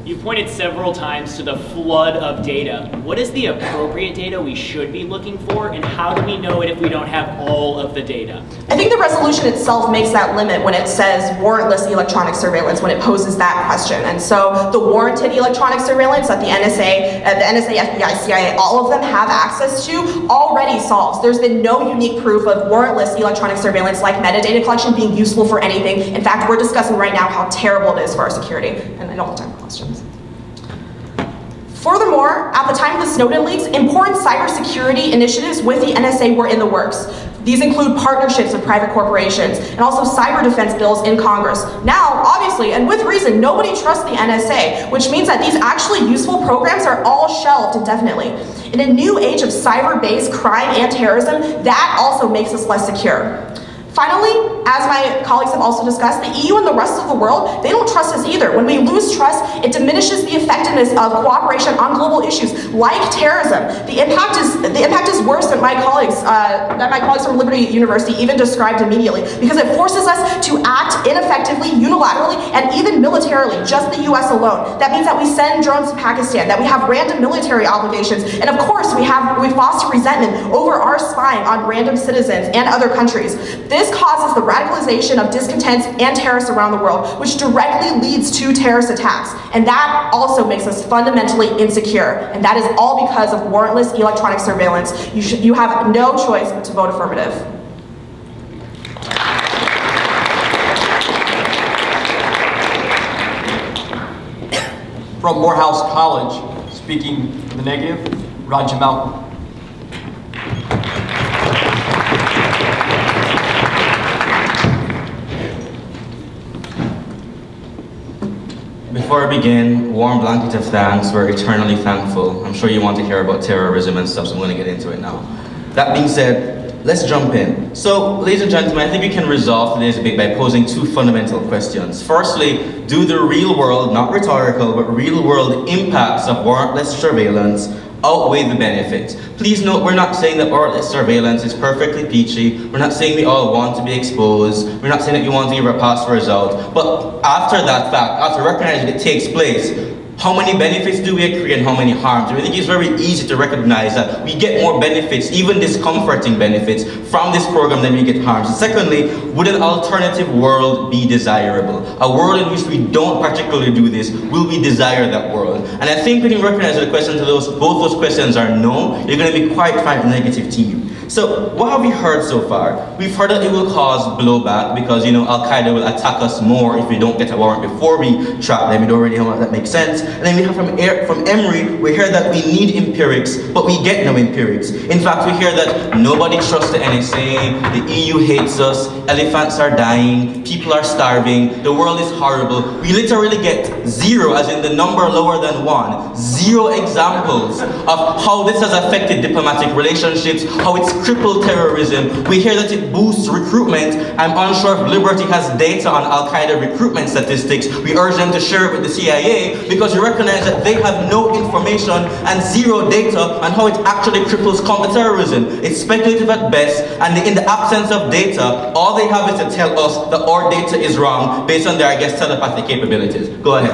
You pointed several times to the flood of data. What is the appropriate data we should be looking for, and how do we know it if we don't have all of the data? I think the resolution itself makes that limit when it says warrantless electronic surveillance, when it poses that question. And so the warranted electronic surveillance that the NSA, FBI, CIA, all of them have access to already solves. There's been no unique proof of warrantless electronic surveillance like metadata collection being useful for anything. In fact, we're discussing right now how terrible it is for our security. And I don't have time for questions. Furthermore, at the time of the Snowden leaks, important cybersecurity initiatives with the NSA were in the works. These include partnerships with private corporations and also cyber defense bills in Congress. Now, obviously, and with reason, nobody trusts the NSA, which means that these actually useful programs are all shelved indefinitely. In a new age of cyber-based crime and terrorism, that also makes us less secure. Finally, as my colleagues have also discussed, the EU and the rest of the world, they don't trust us either. When we lose trust, it diminishes the effectiveness of cooperation on global issues like terrorism. The impact is worse than my colleagues from Liberty University even described immediately, because it forces us to act ineffectively, unilaterally, and even militarily, just the US alone. That means that we send drones to Pakistan, that we have random military obligations, and of course we foster resentment over our spying on random citizens and other countries. This causes the radicalization of discontents and terrorists around the world, which directly leads to terrorist attacks. And that also makes us fundamentally insecure. And that is all because of warrantless electronic surveillance. You have no choice but to vote affirmative. From Morehouse College, speaking for the negative, Raja Malcolm. Before I begin, warm blanket of thanks. We're eternally thankful. I'm sure you want to hear about terrorism and stuff, so I'm going to get into it now. That being said, let's jump in. So, ladies and gentlemen, I think we can resolve today's debate by posing two fundamental questions. Firstly, do the real world, not rhetorical, but real world impacts of warrantless surveillance outweigh the benefits? Please note, we're not saying that warrantless surveillance is perfectly peachy. We're not saying we all want to be exposed. We're not saying that you want to give our passwords out. But after that fact, after recognizing it takes place, how many benefits do we accrue and how many harms? I think it's very easy to recognize that we get more benefits, even discomforting benefits, from this program than we get harms. And secondly, would an alternative world be desirable? A world in which we don't particularly do this, will we desire that world? And I think when you recognize the question to both those questions are no, you're going to be quite fine with the negative team. So what have we heard so far? We've heard that it will cause blowback because, you know, Al-Qaeda will attack us more if we don't get a warrant before we trap them. We don't really know how that makes sense. And then we have from Emory, we hear that we need empirics, but we get no empirics. In fact, we hear that nobody trusts the NSA, the EU hates us, elephants are dying, people are starving, the world is horrible. We literally get zero, as in the number lower than 1, 0 examples of how this has affected diplomatic relationships, how it's crippled terrorism. We hear that it boosts recruitment. I'm unsure if Liberty has data on Al-Qaeda recruitment statistics. We urge them to share it with the CIA because we recognize that they have no information and 0 data on how it actually cripples counterterrorism. It's speculative at best, and in the absence of data, all they have is to tell us that our data is wrong based on their, I guess, telepathic capabilities. Go ahead.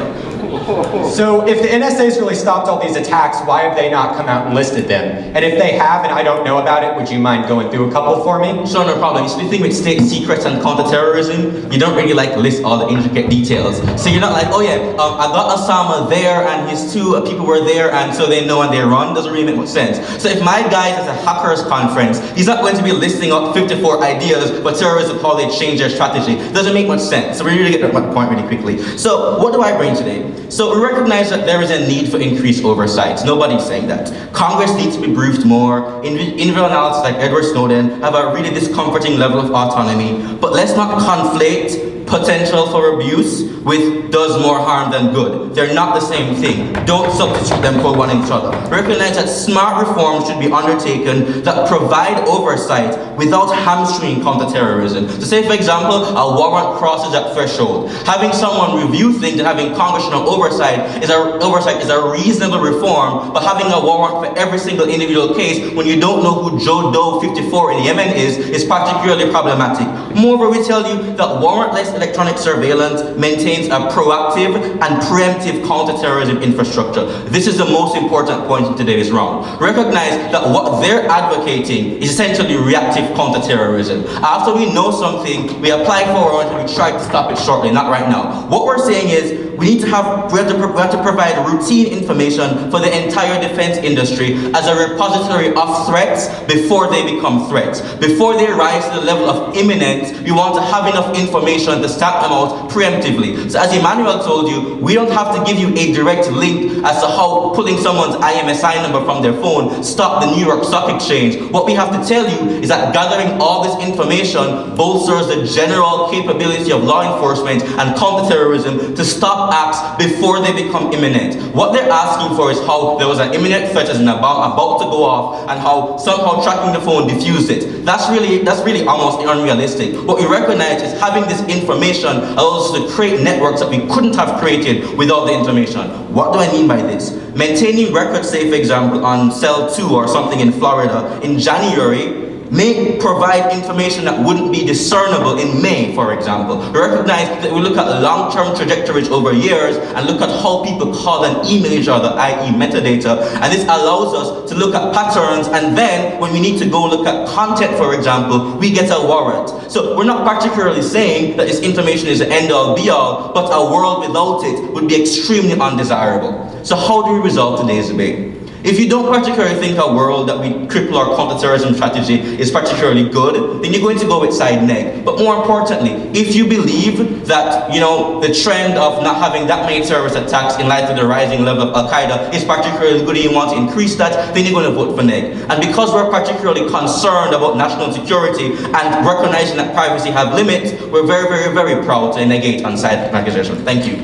So if the NSA's really stopped all these attacks, why have they not come out and listed them? And if they have and I don't know about it, would you mind going through a couple for me? Sure, no problem. You see, the thing with state secrets and counterterrorism, you don't really like list all the intricate details. So you're not like, oh yeah, I got Osama there and his 2 people were there and so they know and they run. Doesn't really make much sense. So if my guy is at a hackers conference, he's not going to be listing up 54 ideas for terrorists of how they change their strategy. Doesn't make much sense. So we really get to that point really quickly. So what do I bring today? So we recognize that there is a need for increased oversight. Nobody's saying that. Congress needs to be briefed more. Individual analysts like Edward Snowden have a really discomforting level of autonomy. But let's not conflate potential for abuse with does more harm than good. They're not the same thing. Don't substitute them for one another. Recognize that smart reforms should be undertaken that provide oversight without hamstringing counterterrorism. So say, for example, a warrant crosses that threshold. Having someone review things and having congressional oversight is a reasonable reform, but having a warrant for every single individual case when you don't know who Joe Doe 54 in Yemen is particularly problematic. Moreover, we tell you that warrantless electronic surveillance maintains a proactive and preemptive counterterrorism infrastructure. This is the most important point in today's round. Recognize that what they're advocating is essentially reactive counterterrorism. After we know something, we apply for a warrant and we try to stop it shortly, not right now. What we're saying is we have to provide routine information for the entire defense industry as a repository of threats before they become threats. Before they rise to the level of imminence, we want to have enough information to stamp them out preemptively. So as Emmanuel told you, we don't have to give you a direct link as to how pulling someone's IMSI number from their phone stopped the New York Stock Exchange. What we have to tell you is that gathering all this information bolsters the general capability of law enforcement and counterterrorism to stop acts before they become imminent. What they're asking for is how there was an imminent threat as in about to go off and how somehow tracking the phone diffused it. That's really almost unrealistic. What we recognize is having this information allows us to create networks that we couldn't have created without the information. What do I mean by this? Maintaining records, say for example, on cell 2 or something in Florida in January may provide information that wouldn't be discernible in May, for example. We recognize that we look at long-term trajectories over years and look at how people call and email each other, i.e. metadata, and this allows us to look at patterns, and then when we need to go look at content, for example, we get a warrant. So we're not particularly saying that this information is the end-all be-all, but a world without it would be extremely undesirable. So how do we resolve today's debate? If you don't particularly think a world that we cripple our counterterrorism strategy is particularly good, then you're going to go with side neg. But more importantly, if you believe that, you know, the trend of not having that many terrorist attacks in light of the rising level of Al-Qaeda is particularly good and you want to increase that, then you're going to vote for neg. And because we're particularly concerned about national security and recognizing that privacy have limits, we're very, very, very proud to negate on side accusation. Thank you.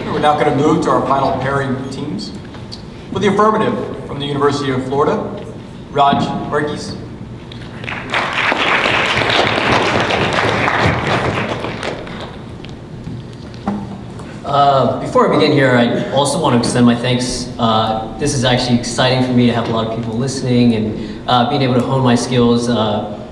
We're now going to move to our final pairing teams. For the affirmative, from the University of Florida, Raj Varghese. Before I begin here, I also want to extend my thanks. This is actually exciting for me to have a lot of people listening and being able to hone my skills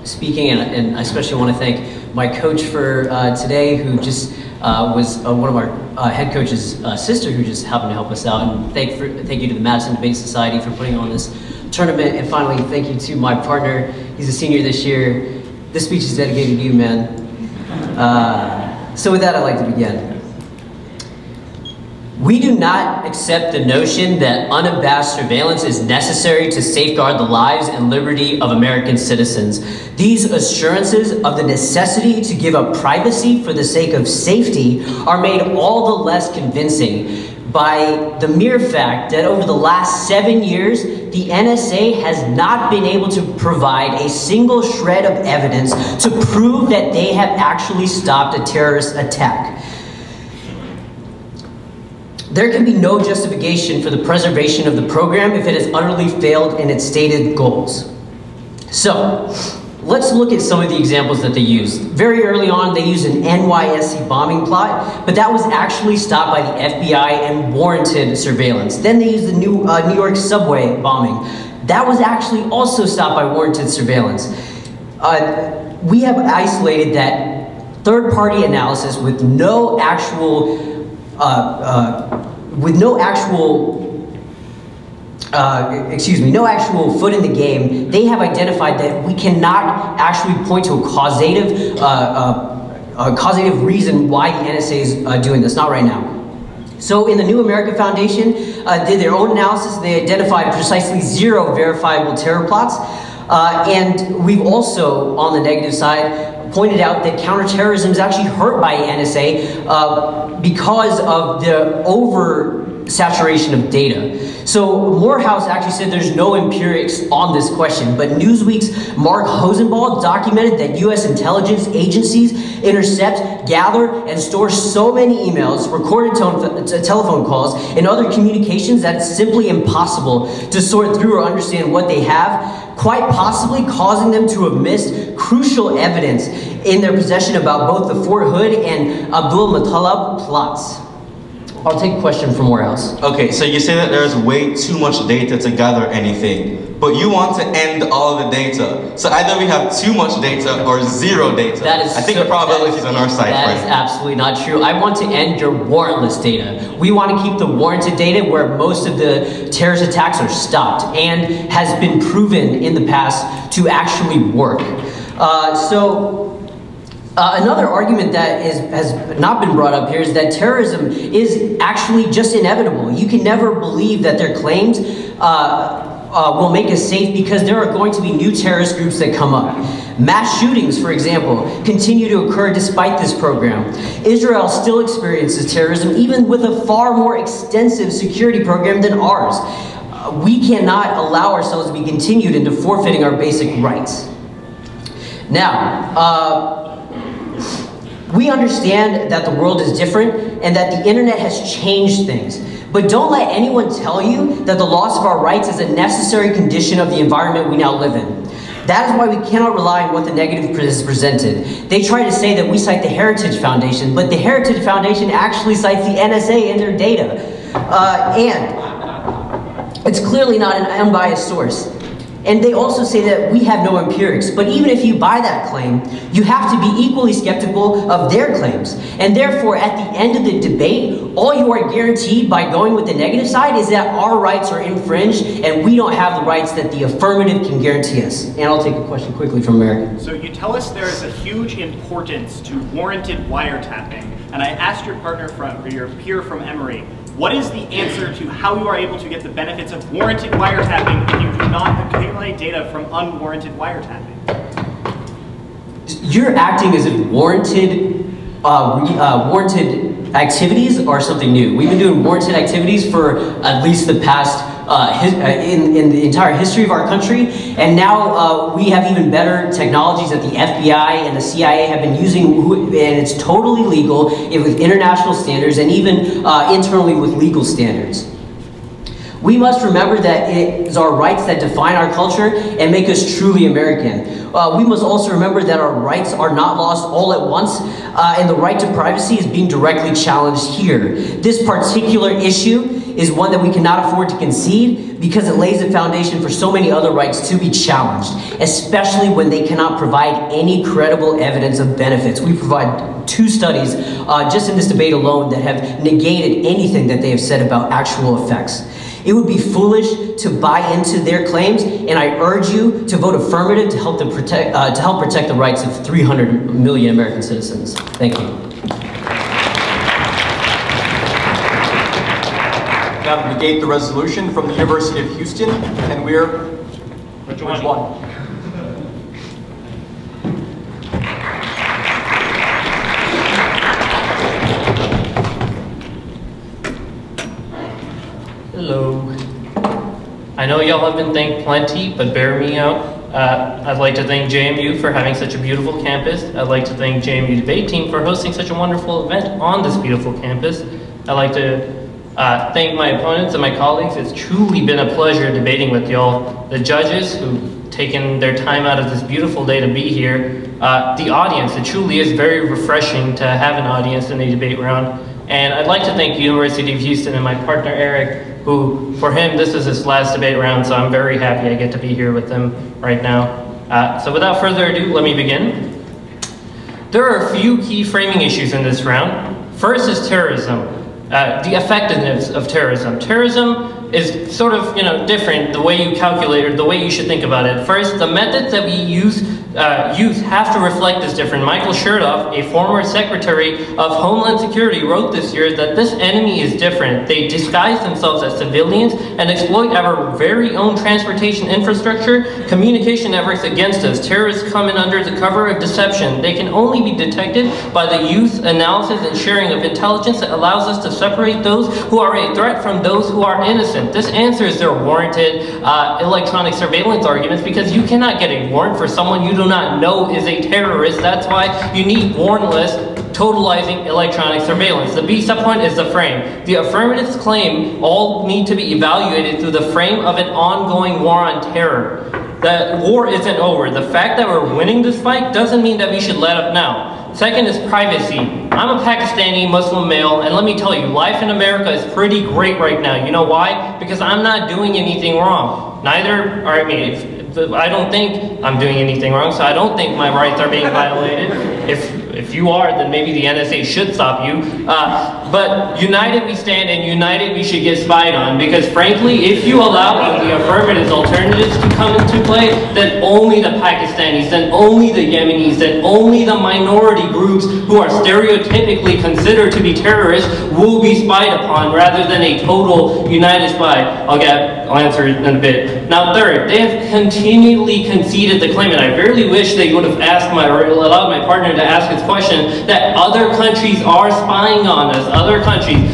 speaking, and I especially want to thank my coach for today, who just was one of our head coach's sister, who just happened to help us out. And thank you to the Madison Debate Society for putting on this tournament. And finally, thank you to my partner. He's a senior this year. This speech is dedicated to you, man. So with that, I'd like to begin. We do not accept the notion that unabashed surveillance is necessary to safeguard the lives and liberty of American citizens. These assurances of the necessity to give up privacy for the sake of safety are made all the less convincing by the mere fact that over the last 7 years, the NSA has not been able to provide a single shred of evidence to prove that they have actually stopped a terrorist attack. There can be no justification for the preservation of the program if it has utterly failed in its stated goals. So, let's look at some of the examples that they used. Very early on, they used an NYSC bombing plot, but that was actually stopped by the FBI and warranted surveillance. Then they used the New York subway bombing. That was actually also stopped by warranted surveillance. We have isolated that third-party analysis with no actual no actual foot in the game. They have identified that we cannot actually point to a causative reason why the NSA is doing this, not right now. So in the New America Foundation did their own analysis. They identified precisely 0 verifiable terror plots. And we've also, on the negative side, pointed out that counterterrorism is actually hurt by NSA because of the oversaturation of data. So Morehouse actually said there's no empirics on this question, but Newsweek's Mark Hosenball documented that U.S. intelligence agencies intercept, gather, and store so many emails, recorded telephone calls, and other communications that it's simply impossible to sort through or understand what they have, quite possibly causing them to have missed crucial evidence in their possession about both the Fort Hood and Abdul Muttalib plots. I'll take a question from Morehouse. Okay, so you say that there's way too much data to gather anything, but you want to end all the data. So either we have too much data or 0 data. I think the probability is on our side. That is absolutely not true. I want to end your warrantless data. We want to keep the warranted data where most of the terrorist attacks are stopped and has been proven in the past to actually work. Another argument that has not been brought up here is that terrorism is actually just inevitable. You can never believe that their claims will make us safe because there are going to be new terrorist groups that come up. Mass shootings, for example, continue to occur despite this program. Israel still experiences terrorism even with a far more extensive security program than ours. We cannot allow ourselves to be continued into forfeiting our basic rights. Now, we understand that the world is different and that the internet has changed things. But don't let anyone tell you that the loss of our rights is a necessary condition of the environment we now live in. That is why we cannot rely on what the negative is presented. They try to say that we cite the Heritage Foundation, but the Heritage Foundation actually cites the NSA in their data. And it's clearly not an unbiased source. And they also say that we have no empirics, but even if you buy that claim, you have to be equally skeptical of their claims. And therefore, at the end of the debate, all you are guaranteed by going with the negative side is that our rights are infringed and we don't have the rights that the affirmative can guarantee us. And I'll take a question quickly from American. So you tell us there is a huge importance to warranted wiretapping, and I asked your peer from Emory, what is the answer to how you are able to get the benefits of warranted wiretapping if you do not accumulate data from unwarranted wiretapping? You're acting as if warranted activities are something new. We've been doing warranted activities for at least the past, in the entire history of our country, and now we have even better technologies that the FBI and the CIA have been using, and it's totally legal with international standards and even internally with legal standards. We must remember that it is our rights that define our culture and make us truly American. We must also remember that our rights are not lost all at once, and the right to privacy is being directly challenged here. This particular issue is one that we cannot afford to concede because it lays the foundation for so many other rights to be challenged, especially when they cannot provide any credible evidence of benefits. We provide 2 studies just in this debate alone that have negated anything that they have said about actual effects. It would be foolish to buy into their claims, and I urge you to vote affirmative to help protect the rights of 300 million American citizens. Thank you. now to negate the resolution from the University of Houston, and we're which one? Hello. I know y'all have been thanked plenty, but bear me out. I'd like to thank JMU for having such a beautiful campus. I'd like to thank JMU debate team for hosting such a wonderful event on this beautiful campus. I'd like to thank my opponents and my colleagues. It's truly been a pleasure debating with y'all. The judges who've taken their time out of this beautiful day to be here. The audience, it truly is very refreshing to have an audience in a debate round. And I'd like to thank the University of Houston and my partner Eric, who, for him, this is his last debate round, so I'm very happy I get to be here with him right now. So without further ado, let me begin. There are a few key framing issues in this round. First is terrorism, the effectiveness of terrorism. Terrorism is sort of, different the way you calculate or the way you should think about it. First, the methods that we use have to reflect this different. Michael Chertoff, a former Secretary of Homeland Security, wrote this year that this enemy is different. They disguise themselves as civilians and exploit our very own transportation infrastructure, communication networks against us. Terrorists come in under the cover of deception. They can only be detected by the use, analysis, and sharing of intelligence that allows us to separate those who are a threat from those who are innocent. This answers their warranted electronic surveillance arguments, because you cannot get a warrant for someone you do not know is a terrorist. That's why you need warrantless, totalizing electronic surveillance. The B subpoint is the frame. The affirmatives claim all need to be evaluated through the frame of an ongoing war on terror. The war isn't over. The fact that we're winning this fight doesn't mean that we should let up now. Second is privacy. I'm a Pakistani Muslim male, and let me tell you, life in America is pretty great right now. You know why? Because I'm not doing anything wrong. I don't think I'm doing anything wrong, so I don't think my rights are being violated. If you are, then maybe the NSA should stop you. But united we stand, and united we should get spied on, because frankly, if you allow the affirmative alternatives to come into play, then only the Pakistanis, then only the Yemenis, then only the minority groups who are stereotypically considered to be terrorists will be spied upon, rather than a total united spy. I'll answer it in a bit. Now third, they have continually conceded the claim, and I really wish they would have allowed my partner to ask his question, that other countries are spying on us. Other countries,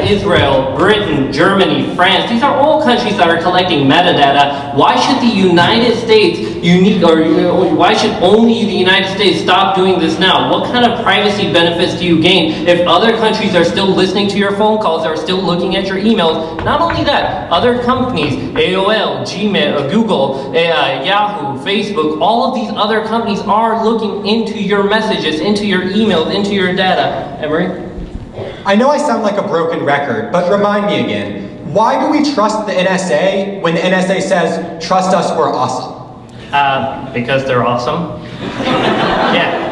Israel, Britain, Germany, France, these are all countries that are collecting metadata. Why should the United States why should only the United States stop doing this now? What kind of privacy benefits do you gain if other countries are still listening to your phone calls, are still looking at your emails? Not only that, other companies, AOL, Gmail, Google, Yahoo, Facebook, all of these other companies are looking into your messages, into your emails, into your data. Emery? I know I sound like a broken record, but remind me again. Why do we trust the NSA when the NSA says, trust us, we're awesome? Because they're awesome. Yeah.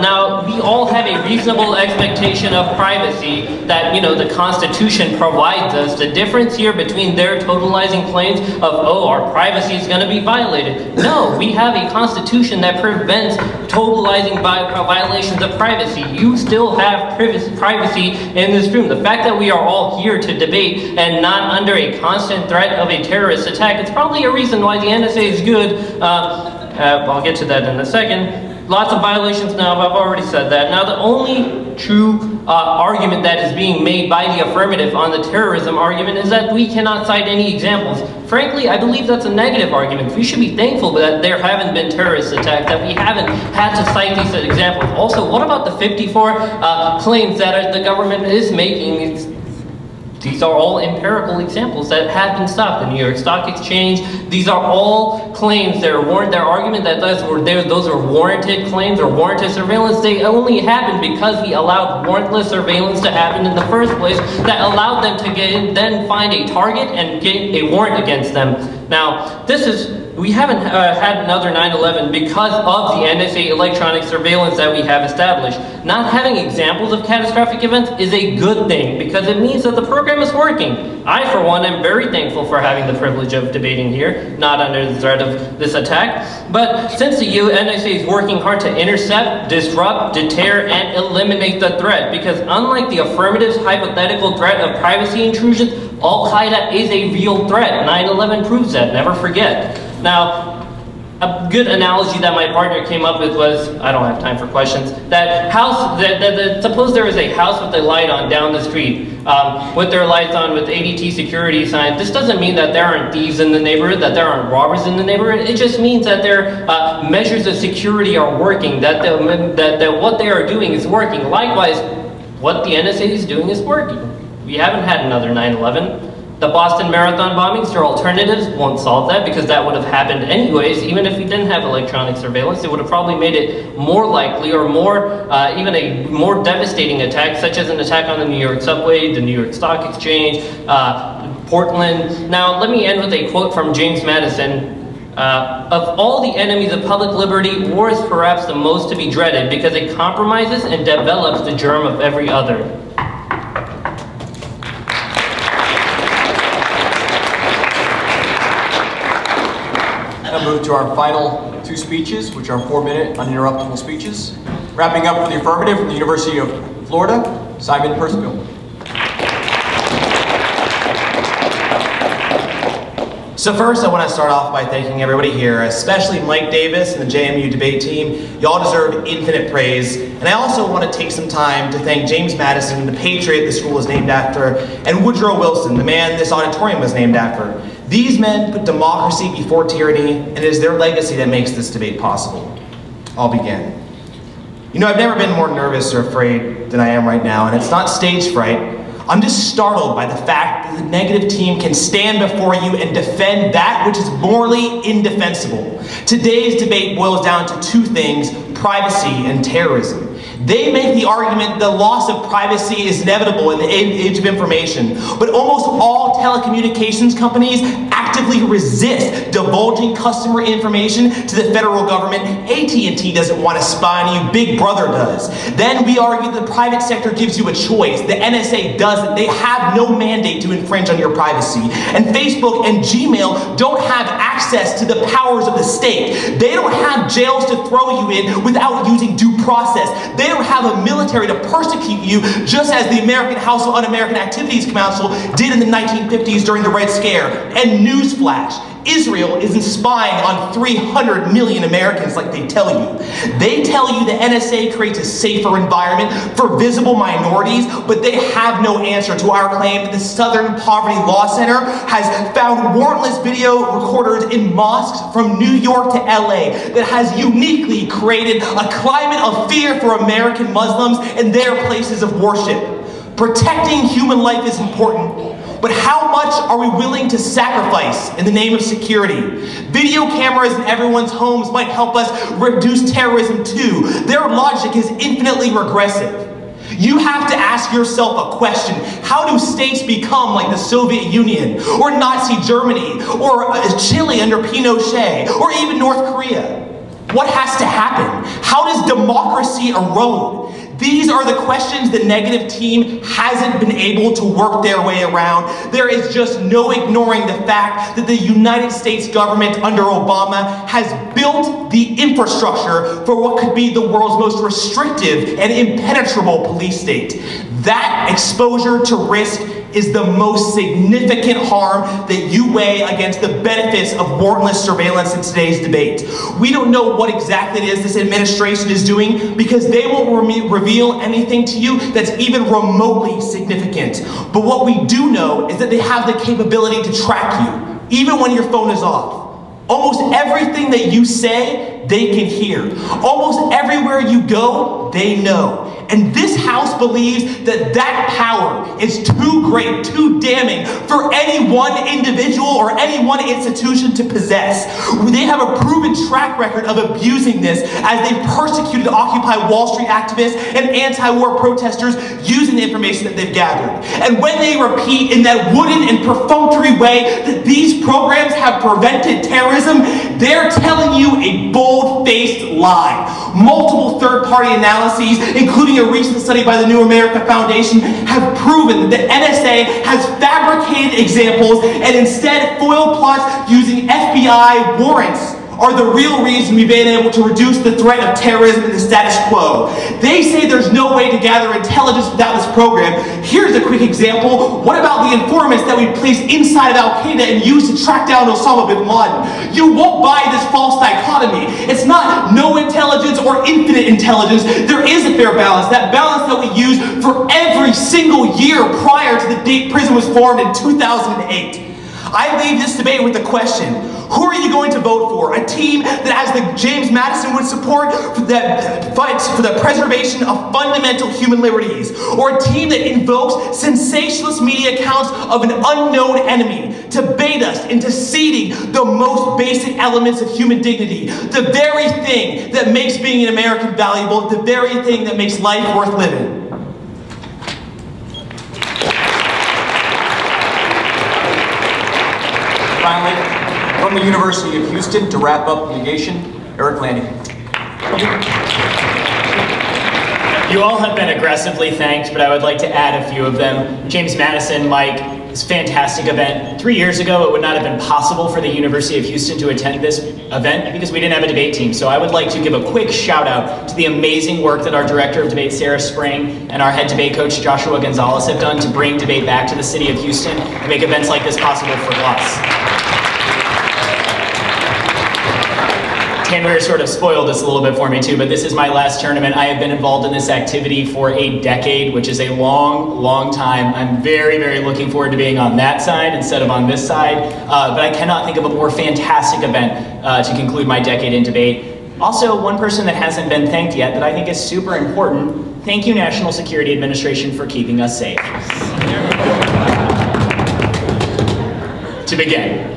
Now, we all have a reasonable expectation of privacy that, the Constitution provides us. The difference here between their totalizing claims of, our privacy is going to be violated. No, we have a Constitution that prevents totalizing violations of privacy. You still have privacy in this room. The fact that we are all here to debate and not under a constant threat of a terrorist attack, it's probably a reason why the NSA is good. I'll get to that in a second. Lots of violations now, I've already said that. Now the only true argument that is being made by the affirmative on the terrorism argument is that we cannot cite any examples. Frankly, I believe that's a negative argument. We should be thankful that there haven't been terrorist attacks, that we haven't had to cite these examples. Also, what about the 54 claims that the government is making? These are all empirical examples that have been stopped. The New York Stock Exchange, these are all claims. Their argument that those are warranted claims or warranted surveillance, they only happened because we allowed warrantless surveillance to happen in the first place that allowed them to then find a target and get a warrant against them. Now, this is we haven't had another 9/11 because of the NSA electronic surveillance that we have established. Not having examples of catastrophic events is a good thing because it means that the program is working. I, for one, am very thankful for having the privilege of debating here, not under the threat of this attack. But since the NSA is working hard to intercept, disrupt, deter, and eliminate the threat, because unlike the affirmative hypothetical threat of privacy intrusions, Al-Qaeda is a real threat. 9/11 proves that, never forget. Now, a good analogy that my partner came up with was, I don't have time for questions, that suppose there is a house with a light on down the street, with their lights on with ADT security signs. This doesn't mean that there aren't thieves in the neighborhood, that there aren't robbers in the neighborhood. It just means that their measures of security are working, that what they are doing is working. Likewise, what the NSA is doing is working. We haven't had another 9/11. The Boston Marathon bombings, their alternatives won't solve that because that would have happened anyways. Even if we didn't have electronic surveillance, it would have probably made it more likely or more, even a more devastating attack, such as an attack on the New York subway, the New York Stock Exchange, Portland. Now, let me end with a quote from James Madison. Of all the enemies of public liberty, war is perhaps the most to be dreaded because it compromises and develops the germ of every other. I'll move to our final two speeches, which are 4-minute uninterruptible speeches. Wrapping up with the affirmative from the University of Florida, Simon Percival. So first, I want to start off by thanking everybody here, especially Mike Davis and the JMU debate team. Y'all deserve infinite praise. And I also want to take some time to thank James Madison, the patriot the school is named after, and Woodrow Wilson, the man this auditorium was named after. These men put democracy before tyranny, and it is their legacy that makes this debate possible. I'll begin. You know, I've never been more nervous or afraid than I am right now, and it's not stage fright. I'm just startled by the fact that the negative team can stand before you and defend that which is morally indefensible. Today's debate boils down to two things: privacy and terrorism. They make the argument the loss of privacy is inevitable in the age of information, but almost all telecommunications companies actively resist divulging customer information to the federal government. AT&T doesn't want to spy on you, Big Brother does. Then we argue the private sector gives you a choice. The NSA doesn't. They have no mandate to infringe on your privacy. And Facebook and Gmail don't have access to the powers of the state. They don't have jails to throw you in without using due process. They don't have a military to persecute you, just as the American House of Un-American Activities Council did in the 1950s during the Red Scare. And newsflash, Israel isn't spying on 300 million Americans like they tell you. They tell you the NSA creates a safer environment for visible minorities, but they have no answer to our claim that the Southern Poverty Law Center has found warrantless video recorders in mosques from New York to LA that has uniquely created a climate of fear for American Muslims and their places of worship. Protecting human life is important, but how much are we willing to sacrifice in the name of security? Video cameras in everyone's homes might help us reduce terrorism too. Their logic is infinitely regressive. You have to ask yourself a question: how do states become like the Soviet Union, or Nazi Germany, or Chile under Pinochet, or even North Korea? What has to happen? How does democracy erode? These are the questions the negative team hasn't been able to work their way around. There is just no ignoring the fact that the United States government under Obama has built the infrastructure for what could be the world's most restrictive and impenetrable police state. That exposure to risk is the most significant harm that you weigh against the benefits of warrantless surveillance in today's debate. We don't know what exactly it is this administration is doing because they won't reveal anything to you that's even remotely significant. But what we do know is that they have the capability to track you, even when your phone is off. Almost everything that you say, they can hear. Almost everywhere you go, they know. And this House believes that that power is too great, too damning for any one individual or any one institution to possess. They have a proven track record of abusing this as they persecuted Occupy Wall Street activists and anti-war protesters using the information that they've gathered. And when they repeat in that wooden and perfunctory way that these programs have prevented terrorism, they're telling you a bold-faced lie. Multiple third-party analyses, including a recent study by the New America Foundation, have proven that the NSA has fabricated examples and instead foil plots using FBI warrants are the real reason we've been able to reduce the threat of terrorism and the status quo. They say there's no way to gather intelligence without this program. Here's a quick example. What about the informants that we placed inside of Al-Qaeda and used to track down Osama bin Laden? You won't buy this false dichotomy. It's not no intelligence or infinite intelligence. There is a fair balance. That balance that we use for every single year prior to the date prison was formed in 2008. I leave this debate with the question, who are you going to vote for? A team that, as the James Madison would support, that fights for the preservation of fundamental human liberties? Or a team that invokes sensationalist media accounts of an unknown enemy to bait us into ceding the most basic elements of human dignity, the very thing that makes being an American valuable, the very thing that makes life worth living? Finally, from the University of Houston, to wrap up litigation, Eric Lanning. You all have been aggressively thanked, but I would like to add a few of them. James Madison, Mike, this fantastic event. 3 years ago, it would not have been possible for the University of Houston to attend this event because we didn't have a debate team. So I would like to give a quick shout out to the amazing work that our Director of Debate, Sarah Spring, and our head debate coach, Joshua Gonzalez, have done to bring debate back to the city of Houston and make events like this possible for us. Tanweer sort of spoiled this a little bit for me too, but this is my last tournament. I have been involved in this activity for a decade, which is a long, long time. I'm very, very looking forward to being on that side instead of on this side, but I cannot think of a more fantastic event to conclude my decade in debate. Also, one person that hasn't been thanked yet that I think is super important, thank you National Security Administration for keeping us safe. To begin.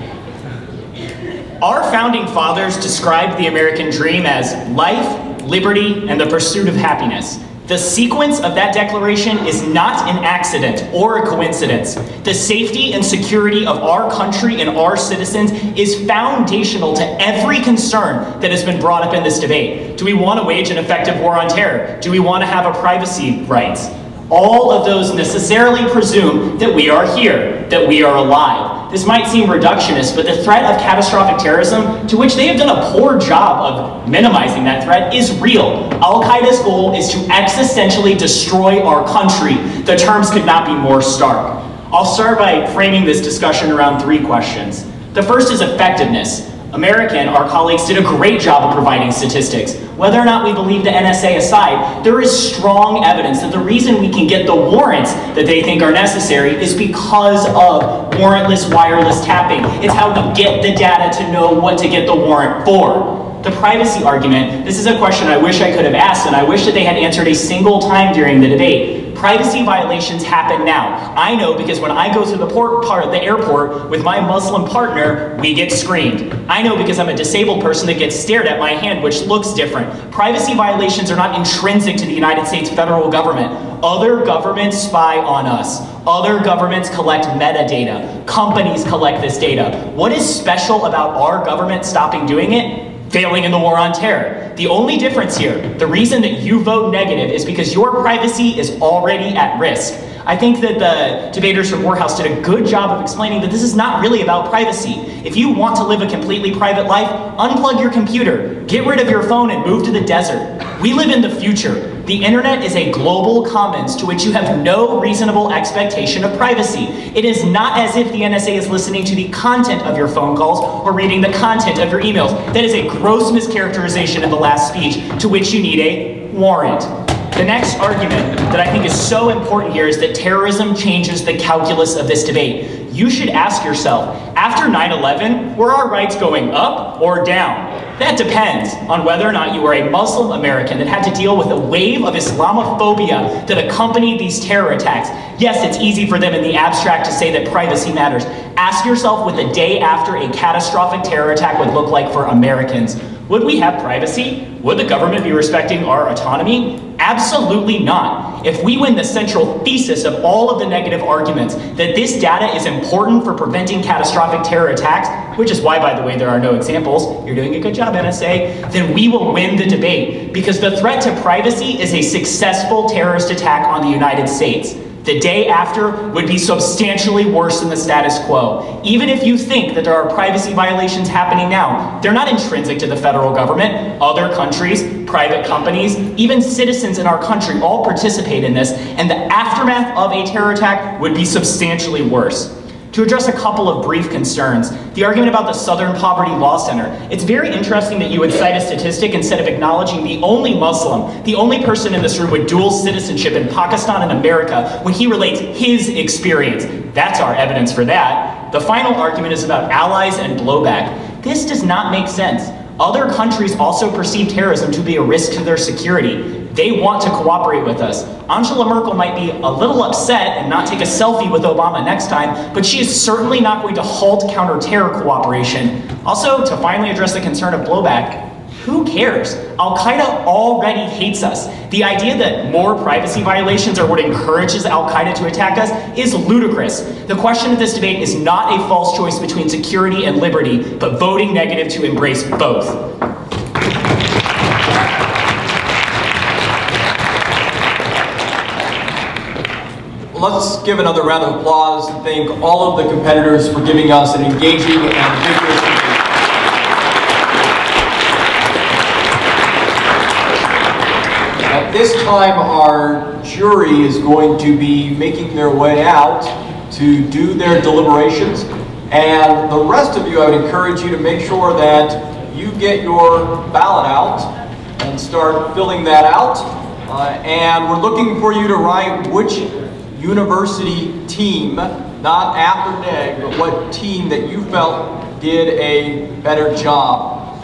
Our founding fathers described the American dream as life, liberty, and the pursuit of happiness. The sequence of that declaration is not an accident or a coincidence. The safety and security of our country and our citizens is foundational to every concern that has been brought up in this debate. Do we want to wage an effective war on terror? Do we want to have a privacy rights? All of those necessarily presume that we are here, that we are alive. This might seem reductionist, but the threat of catastrophic terrorism, to which they have done a poor job of minimizing that threat, is real. Al-Qaeda's goal is to existentially destroy our country. The terms could not be more stark. I'll start by framing this discussion around 3 questions. The first is effectiveness. Our colleagues did a great job of providing statistics. Whether or not we believe the NSA aside, there is strong evidence that the reason we can get the warrants that they think are necessary is because of warrantless wireless tapping. It's how we get the data to know what to get the warrant for. The privacy argument, this is a question I wish I could have asked, and I wish that they had answered a single time during the debate. Privacy violations happen now. I know because when I go through the airport with my Muslim partner, we get screened. I know because I'm a disabled person that gets stared at my hand, which looks different. Privacy violations are not intrinsic to the United States federal government. Other governments spy on us. Other governments collect metadata. Companies collect this data. What is special about our government stopping doing it? Failing in the war on terror. The only difference here, the reason that you vote negative is because your privacy is already at risk. I think that the debaters from Morehouse did a good job of explaining that this is not really about privacy. If you want to live a completely private life, unplug your computer, get rid of your phone and move to the desert. We live in the future. The internet is a global commons to which you have no reasonable expectation of privacy. It is not as if the NSA is listening to the content of your phone calls or reading the content of your emails. That is a gross mischaracterization of the last speech to which you need a warrant. The next argument that I think is so important here is that terrorism changes the calculus of this debate. You should ask yourself, after 9/11, were our rights going up or down? That depends on whether or not you are a Muslim American that had to deal with a wave of Islamophobia that accompanied these terror attacks. Yes, it's easy for them in the abstract to say that privacy matters. Ask yourself what the day after a catastrophic terror attack would look like for Americans. Would we have privacy? Would the government be respecting our autonomy? Absolutely not. If we win the central thesis of all of the negative arguments that this data is important for preventing catastrophic terror attacks, which is why, by the way, there are no examples, you're doing a good job, NSA, then we will win the debate, because the threat to privacy is a successful terrorist attack on the United States. The day after would be substantially worse than the status quo. Even if you think that there are privacy violations happening now, they're not intrinsic to the federal government. Other countries, private companies, even citizens in our country all participate in this, and the aftermath of a terror attack would be substantially worse. To address a couple of brief concerns, the argument about the Southern Poverty Law Center. It's very interesting that you would cite a statistic instead of acknowledging the only Muslim, the only person in this room with dual citizenship in Pakistan and America when he relates his experience. That's our evidence for that. The final argument is about allies and blowback. This does not make sense. Other countries also perceive terrorism to be a risk to their security. They want to cooperate with us. Angela Merkel might be a little upset and not take a selfie with Obama next time, but she is certainly not going to halt counter-terror cooperation. Also, to finally address the concern of blowback, who cares? Al-Qaeda already hates us. The idea that more privacy violations are what encourages Al-Qaeda to attack us is ludicrous. The question of this debate is not a false choice between security and liberty, but voting negative to embrace both. Let's give another round of applause and thank all of the competitors for giving us an engaging and vigorous debate. At this time, our jury is going to be making their way out to do their deliberations. And the rest of you, I would encourage you to make sure that you get your ballot out and start filling that out. And we're looking for you to write which university team, not app or neg, but what team that you felt did a better job.